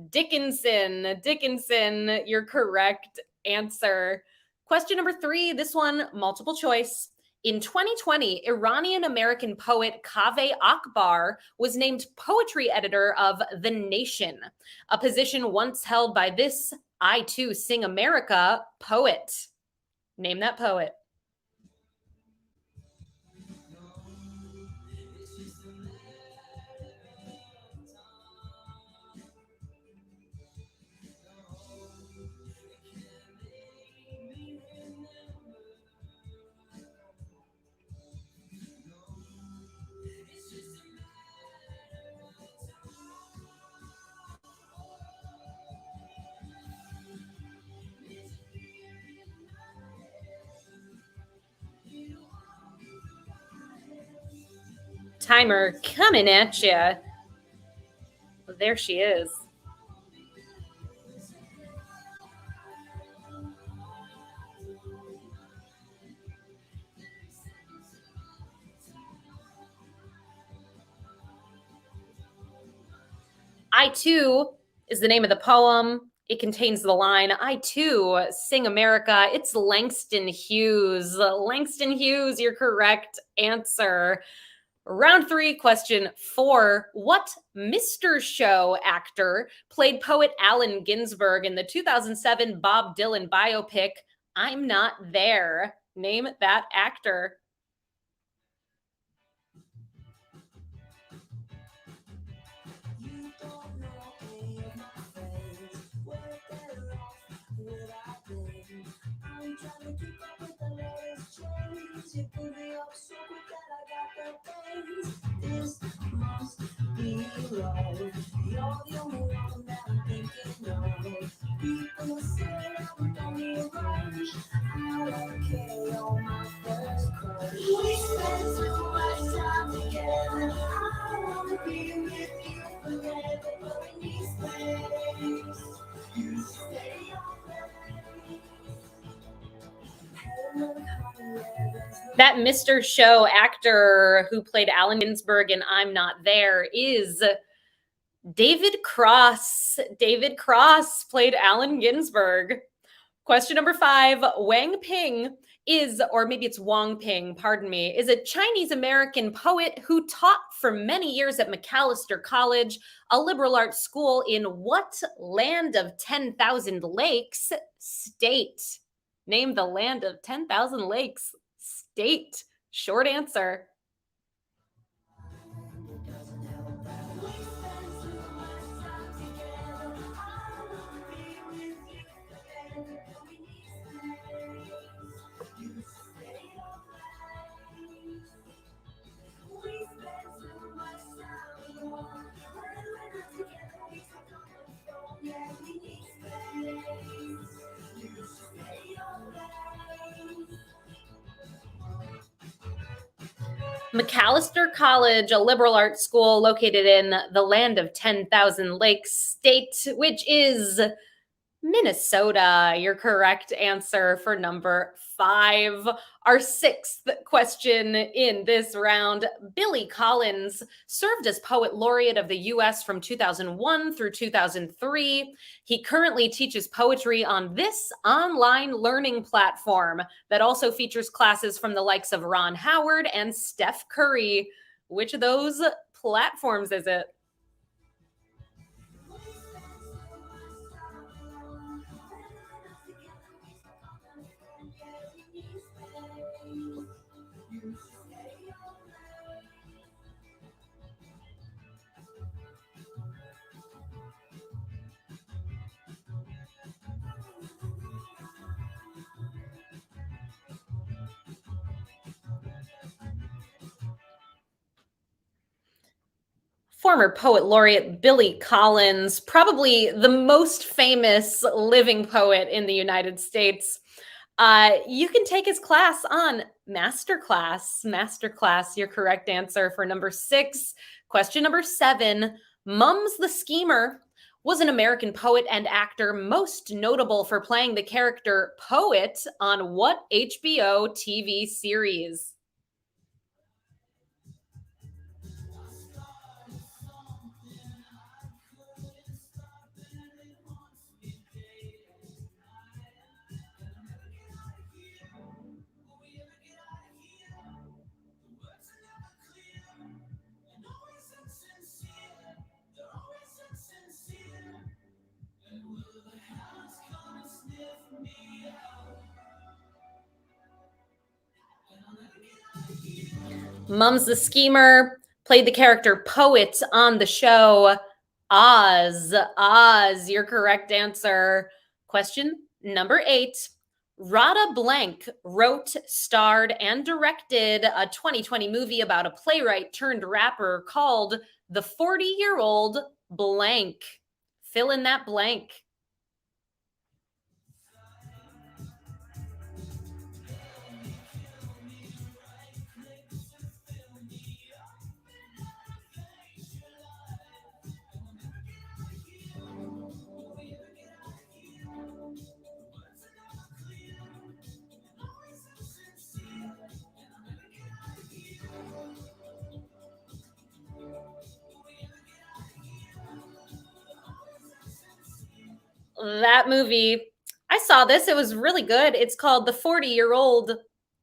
Dickinson. Dickinson, your correct answer. Question number 3, this one, multiple choice. In 2020, Iranian-American poet Kaveh Akbar was named poetry editor of The Nation, a position once held by this I Too Sing America poet. Name that poet. Timer coming at you. Well, there she is. I Too is the name of the poem. It contains the line, I too sing America. It's Langston Hughes. Langston Hughes, your correct answer. Round 3, question 4. What Mr. Show actor played poet Allen Ginsberg in the 2007 Bob Dylan biopic, I'm Not There? Name that actor. That Mr. Show actor who played Allen Ginsberg in I'm Not There is David Cross. David Cross played Allen Ginsberg. Question number 5. Wang Ping is, or maybe it's Wang Ping, pardon me, is a Chinese-American poet who taught for many years at Macalester College, a liberal arts school in what land of 10,000 lakes state? Name the land of 10,000 lakes state. Short answer. Macalester College, a liberal arts school located in the land of 10,000 lakes state, which is Minnesota. Your correct answer for number 5. Our 6th question in this round. Billy Collins served as Poet Laureate of the U.S. from 2001 through 2003. He currently teaches poetry on this online learning platform that also features classes from the likes of Ron Howard and Steph Curry. Which of those platforms is it? Former poet laureate Billy Collins, probably the most famous living poet in the United States. You can take his class on Masterclass. Masterclass, your correct answer for number 6. Question number 7. Mums the Schemer was an American poet and actor most notable for playing the character Poet on what HBO TV series? Mums the Schemer played the character Poet on the show Oz. Oz, your correct answer. Question number 8. Rada Blank wrote, starred, and directed a 2020 movie about a playwright turned rapper called The 40-Year-Old Blank. Fill in that blank. That movie, I saw this. It was really good. It's called The 40-Year-Old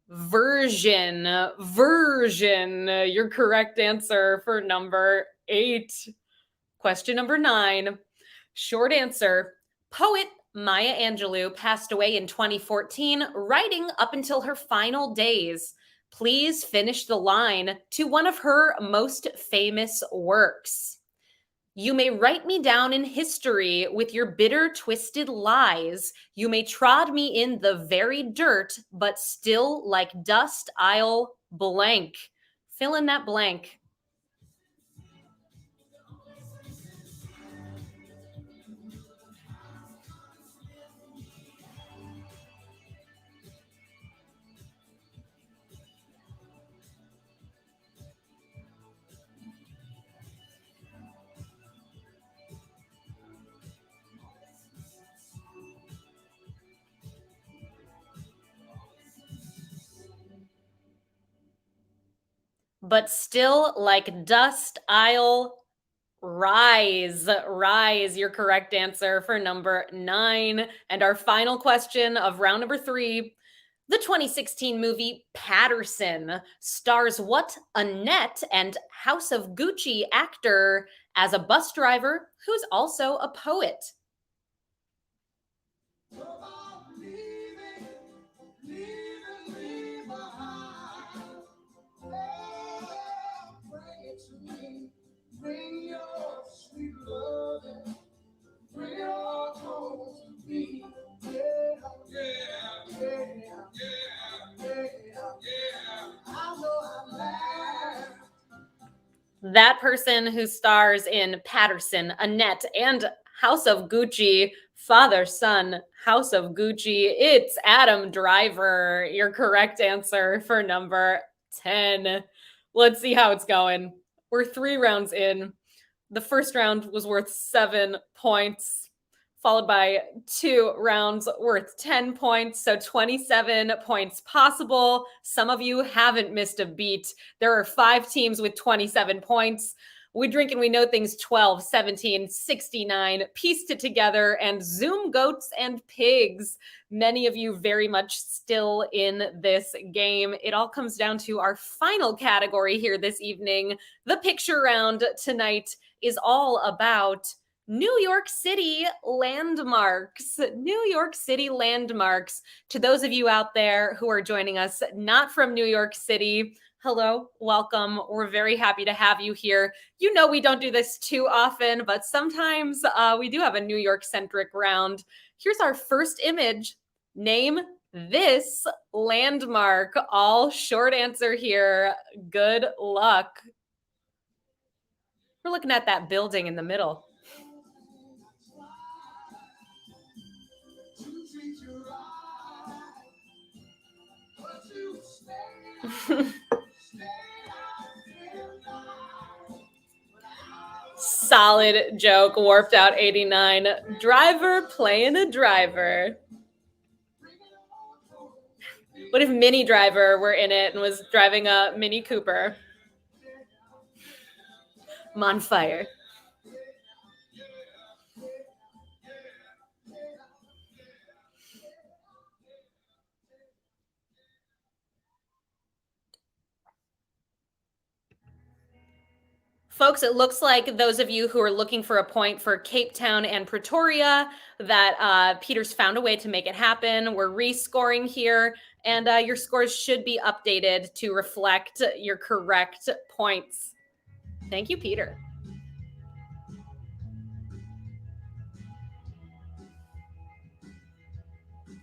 Version. Version. Your correct answer for number 8. Question number 9. Short answer. Poet Maya Angelou passed away in 2014, writing up until her final days. Please finish the line to one of her most famous works. You may write me down in history with your bitter, twisted lies. You may trod me in the very dirt, but still like dust I'll blank. Fill in that blank. But still like dust I'll rise. Rise, your correct answer for number 9. And our final question of round number 3. The 2016 movie Patterson stars what Annette and House of Gucci actor as a bus driver who's also a poet? Bring your sweet love, bring your home to me. Yeah, yeah, yeah, yeah, yeah. I know I'm mad. That person who stars in Patterson, Annette, and House of Gucci, father, son, House of Gucci, it's Adam Driver. Your correct answer for number 10. Let's see how it's going. We're 3 rounds in. The first round was worth 7 points, followed by 2 rounds worth 10 points. So 27 points possible. Some of you haven't missed a beat. There are 5 teams with 27 points. We Drink and We Know Things 12, 17, 69, pieced it together, and Zoom Goats and Pigs. Many of you very much still in this game. It all comes down to our final category here this evening. The picture round tonight is all about New York City landmarks. New York City landmarks. To those of you out there who are joining us not from New York City, hello, welcome. We're very happy to have you here. You know we don't do this too often, but sometimes we do have a New York-centric round. Here's our first image. Name this landmark. All short answer here. Good luck. We're looking at that building in the middle. Solid joke, warped out 89. Driver playing a driver. What if Mini Driver were in it and was driving a Mini Cooper? I'm on fire. Folks, it looks like those of you who are looking for a point for Cape Town and Pretoria, that Peter's found a way to make it happen. We're rescoring here, and your scores should be updated to reflect your correct points. Thank you, Peter.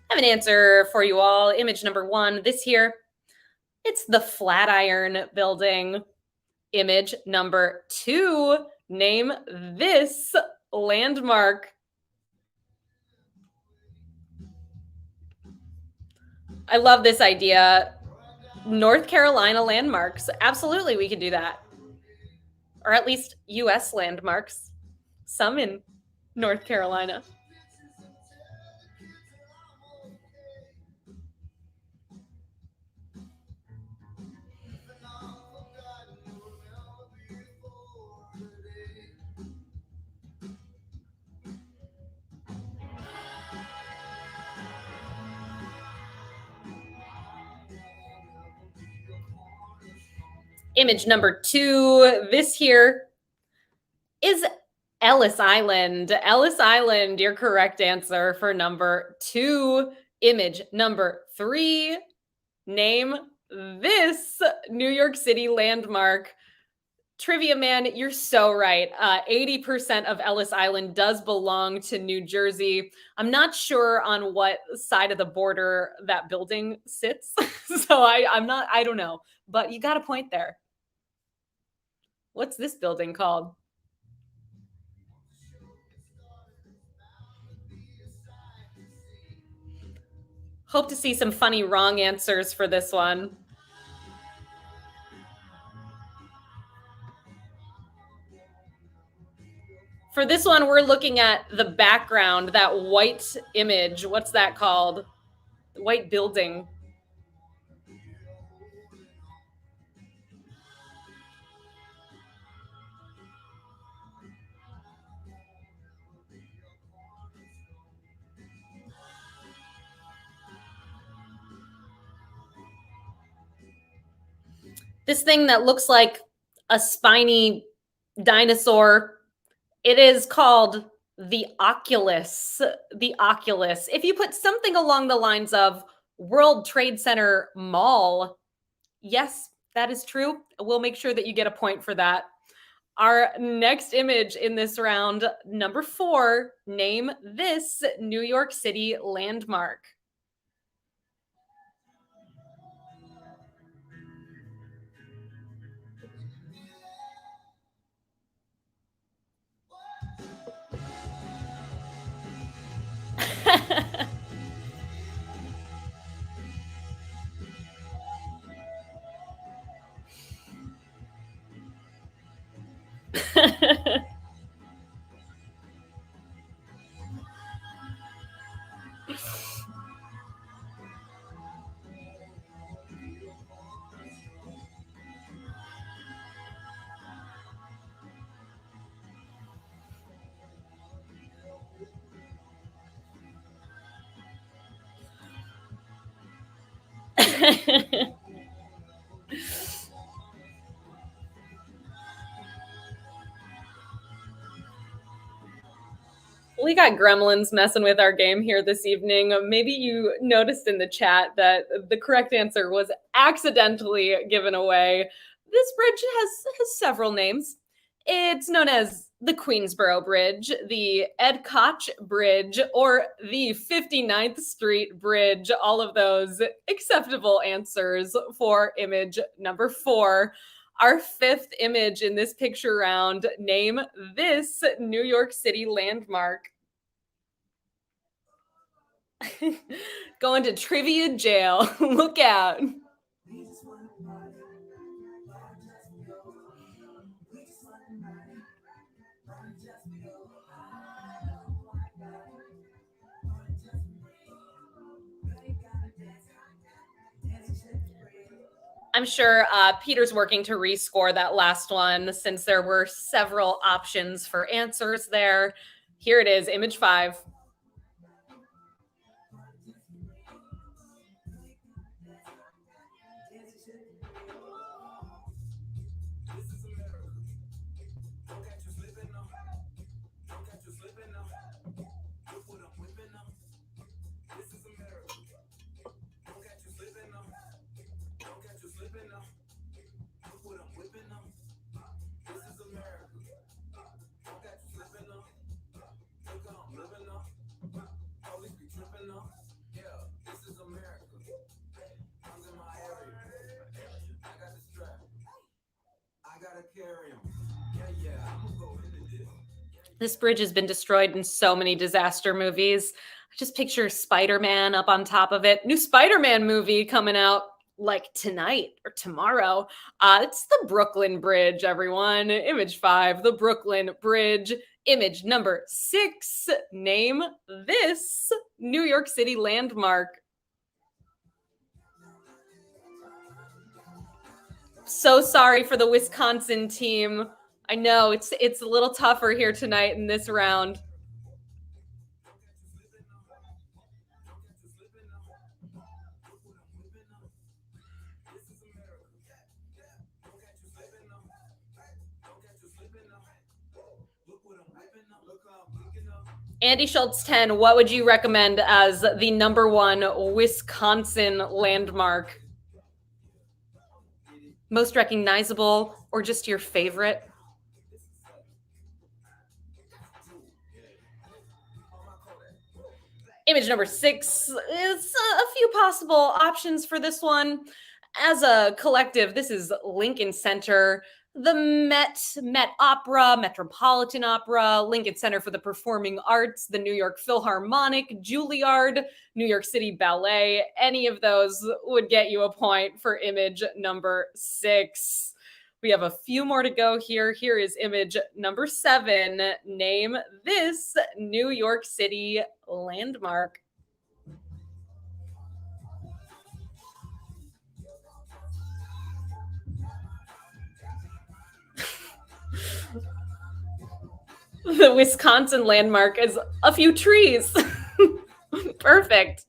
I have an answer for you all. Image number 1, this here. It's the Flatiron Building. Image number 2, name this landmark. I love this idea. North Carolina landmarks. Absolutely, we could do that. Or at least US landmarks. Some in North Carolina. Image number 2, this here is Ellis Island. Ellis Island, your correct answer for number 2. Image number 3, name this New York City landmark. Trivia man, you're so right. 80% of Ellis Island does belong to New Jersey. I'm not sure on what side of the border that building sits. So I don't know, but you got a point there. What's this building called? Hope to see some funny wrong answers for this one. For this one, we're looking at the background, that white image. What's that called? White building. This thing that looks like a spiny dinosaur. It is called the Oculus. The Oculus. If you put something along the lines of World Trade Center Mall, yes, that is true. We'll make sure that you get a point for that. Our next image in this round, number 4, name this New York City landmark. We got gremlins messing with our game here this evening. Maybe you noticed in the chat that the correct answer was accidentally given away. This bridge has several names. It's known as the Queensboro Bridge, the Ed Koch Bridge, or the 59th Street Bridge. All of those acceptable answers for image number 4. Our fifth image in this picture round. Name this New York City landmark. Going to trivia jail. Look out. I'm sure Peter's working to rescore that last one since there were several options for answers there. Here it is, image 5. This bridge has been destroyed in so many disaster movies. I just picture Spider-Man up on top of it. New Spider-Man movie coming out like tonight or tomorrow. It's the Brooklyn Bridge, everyone. Image 5, the Brooklyn Bridge. Image number 6, name this New York City landmark. So sorry for the Wisconsin team. I know it's a little tougher here tonight in this round. Andy Schultz 10, what would you recommend as the number 1 Wisconsin landmark? Most recognizable or just your favorite? Image number 6 is a few possible options for this one. As a collective, this is Lincoln Center, the Met Opera, Metropolitan Opera, Lincoln Center for the Performing Arts, the New York Philharmonic, Juilliard, New York City Ballet. Any of those would get you a point for image number 6. We have a few more to go here. Here is image number 7. Name this New York City landmark. The Wisconsin landmark is a few trees. Perfect.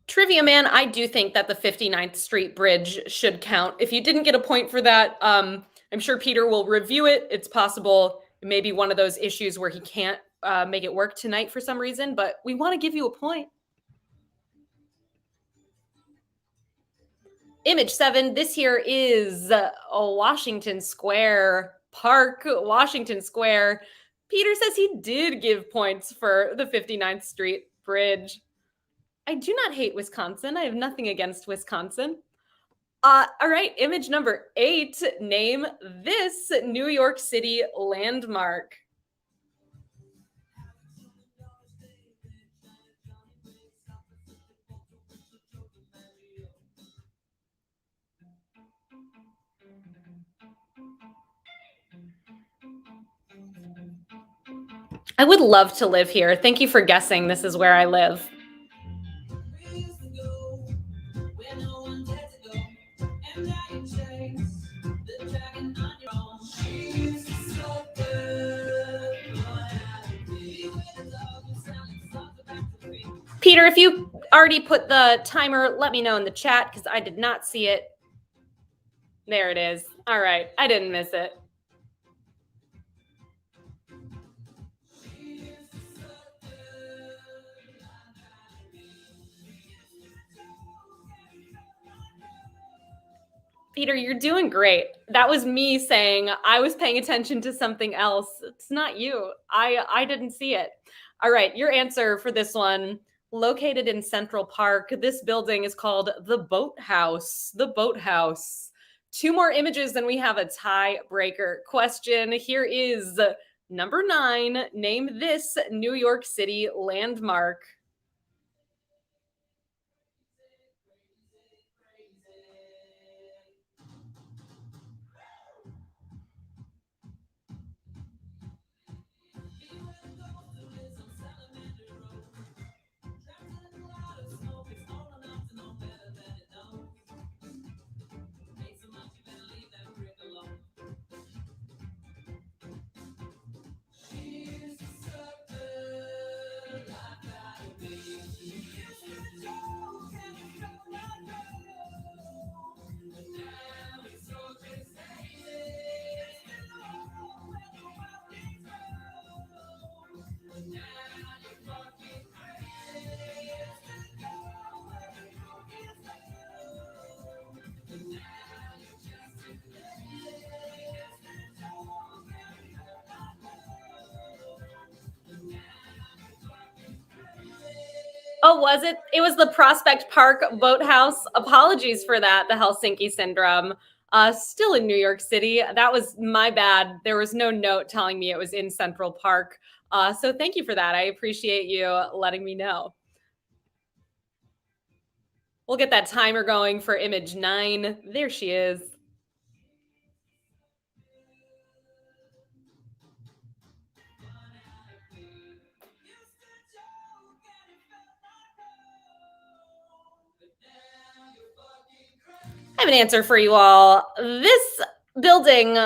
Trivia Man, I do think that the 59th Street Bridge should count. If you didn't get a point for that, I'm sure Peter will review it. It's possible it may be one of those issues where he can't make it work tonight for some reason, but we want to give you a point. Image 7, this here is Washington Square Park, Washington Square. Peter says he did give points for the 59th Street Bridge. I do not hate Wisconsin. I have nothing against Wisconsin. All right, image number 8. Name this New York City landmark. I would love to live here. Thank you for guessing this is where I live. Peter, if you already put the timer, let me know in the chat because I did not see it. There it is. All right. I didn't miss it. Peter, you're doing great. That was me saying I was paying attention to something else. It's not you. I didn't see it. All right, your answer for this one. Located in Central Park, this building is called the Boat House. The Boat House. Two more images, then we have a tiebreaker question. Here is number 9. Name this New York City landmark. Oh, was it? It was the Prospect Park Boathouse. Apologies for that, the Helsinki syndrome. Still in New York City. That was my bad. There was no note telling me it was in Central Park. So thank you for that. I appreciate you letting me know. We'll get that timer going for image 9. There she is. I have an answer for you all. This building,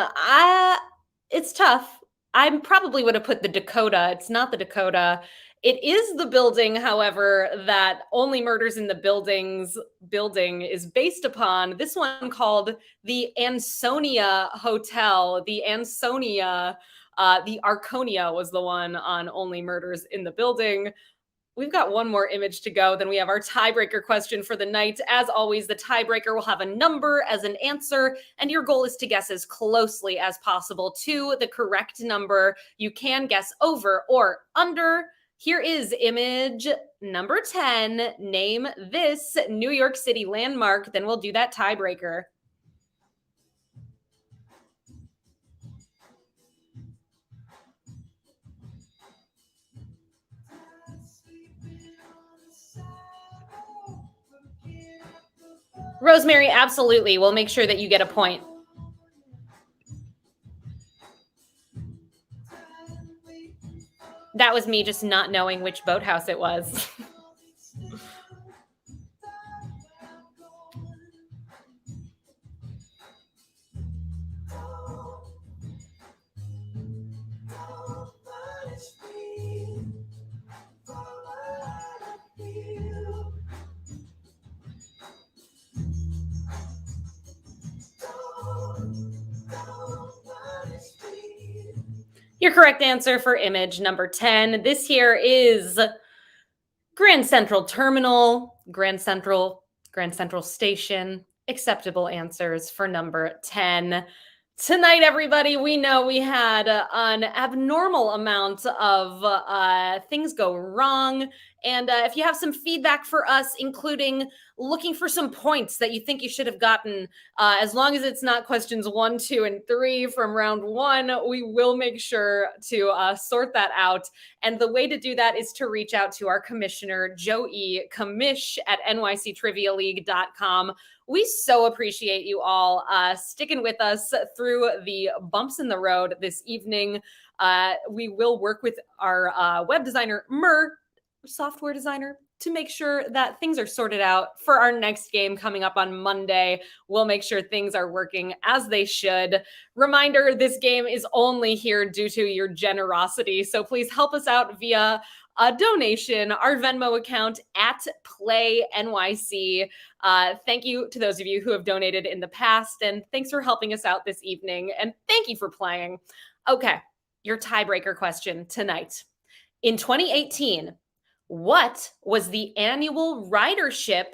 it's tough. I probably would have put the Dakota. It's not the Dakota. It is the building, however, that Only Murders in the Buildings building is based upon. This one called the Ansonia Hotel. The Ansonia, the Arconia was the one on Only Murders in the Building. We've got one more image to go. Then we have our tiebreaker question for the night. As always, the tiebreaker will have a number as an answer, and your goal is to guess as closely as possible to the correct number. You can guess over or under. Here is image number 10. Name this New York City landmark. Then we'll do that tiebreaker. Rosemary, absolutely. We'll make sure that you get a point. That was me just not knowing which boathouse it was. Your correct answer for image number 10. This here is Grand Central Terminal, Grand Central Station. Acceptable answers for number 10. Tonight, everybody, we know we had an abnormal amount of things go wrong. And if you have some feedback for us, including looking for some points that you think you should have gotten, as long as it's not questions 1, 2, and 3 from round 1, we will make sure to sort that out. And the way to do that is to reach out to our commissioner, Joe E. Commish at NYCTriviaLeague.com. We so appreciate you all sticking with us through the bumps in the road this evening. We will work with our web designer, software designer, to make sure that things are sorted out for our next game coming up on Monday. We'll make sure things are working as they should. Reminder, this game is only here due to your generosity, so please help us out via a donation, our Venmo account at PlayNYC. Thank you to those of you who have donated in the past, and thanks for helping us out this evening, and thank you for playing. Okay, your tiebreaker question tonight. In 2018, what was the annual ridership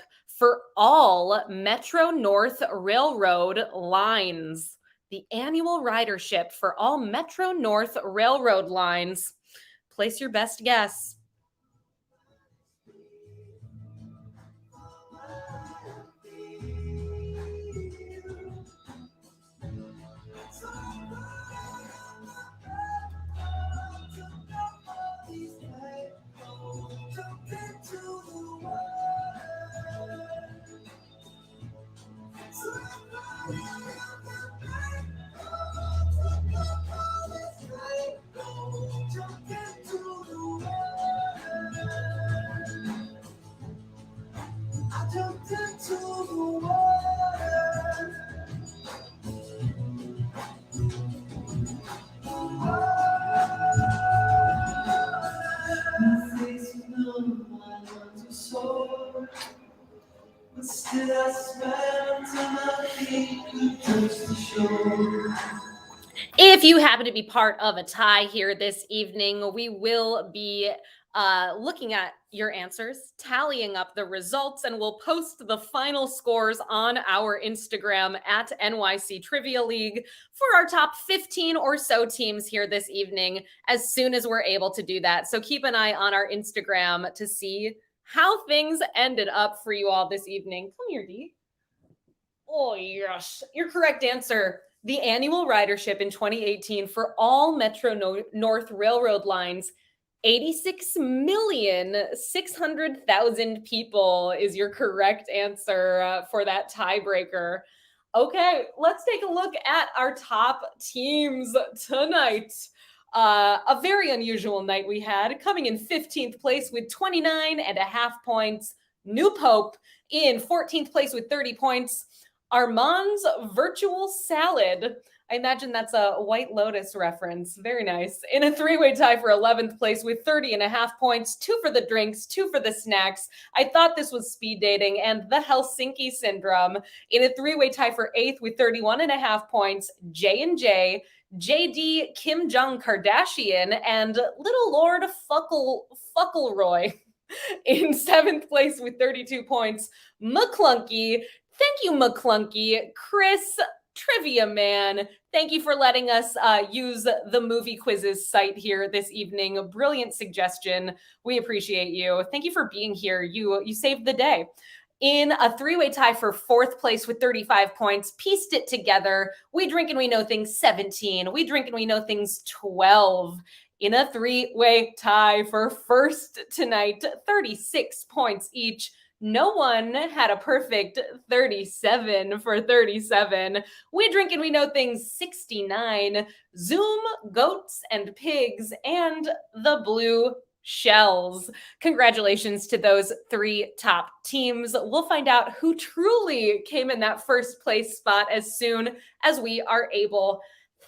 for all Metro North Railroad lines. The annual ridership for all Metro North Railroad lines. Place your best guess. If you happen to be part of a tie here this evening, we will be looking at your answers, tallying up the results, and we'll post the final scores on our Instagram at NYC Trivia League for our top 15 or so teams here this evening as soon as we're able to do that. So keep an eye on our Instagram to see how things ended up for you all this evening. Come here, Dee. Oh, yes. Your correct answer. The annual ridership in 2018 for all Metro North Railroad lines, 86,600,000 people is your correct answer for that tiebreaker. Okay, let's take a look at our top teams tonight. A very unusual night we had, coming in 15th place with 29.5 points. New Pope in 14th place with 30 points. Armand's Virtual Salad. I imagine that's a White Lotus reference. Very nice. In a three-way tie for 11th place with 30.5 points, 2 for the drinks, 2 for the snacks. I thought this was speed dating and the Helsinki syndrome. In a three-way tie for 8th with 31.5 points, J&J, JD Kim Jong Kardashian, and Little Lord Fuckleroy. In 7th place with 32 points, McClunky. Thank you, McClunky. Chris, Trivia Man, thank you for letting us use the movie quizzes site here this evening. A brilliant suggestion. We appreciate you. Thank you for being here. You saved the day. In a three-way tie for 4th place with 35 points, pieced it together. We Drink and We Know Things 17. We Drink and We Know Things 12. In a three-way tie for 1st tonight, 36 points each. No one had a perfect 37 for 37. We Drink and We Know Things 69. Zoom, Goats and Pigs, and the Blue Shells. Congratulations to those 3 top teams. We'll find out who truly came in that 1st place spot as soon as we are able.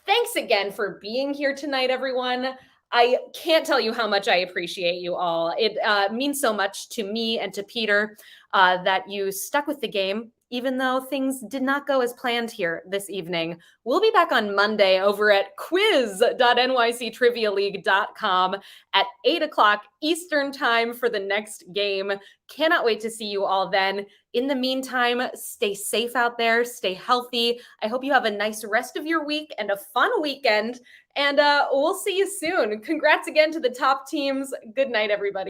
Thanks again for being here tonight, everyone. I can't tell you how much I appreciate you all. It means so much to me and to Peter that you stuck with the game, even though things did not go as planned here this evening. We'll be back on Monday over at quiz.nyctrivialeague.com at 8 o'clock Eastern time for the next game. Cannot wait to see you all then. In the meantime, stay safe out there, stay healthy. I hope you have a nice rest of your week and a fun weekend. And we'll see you soon. Congrats again to the top teams. Good night, everybody.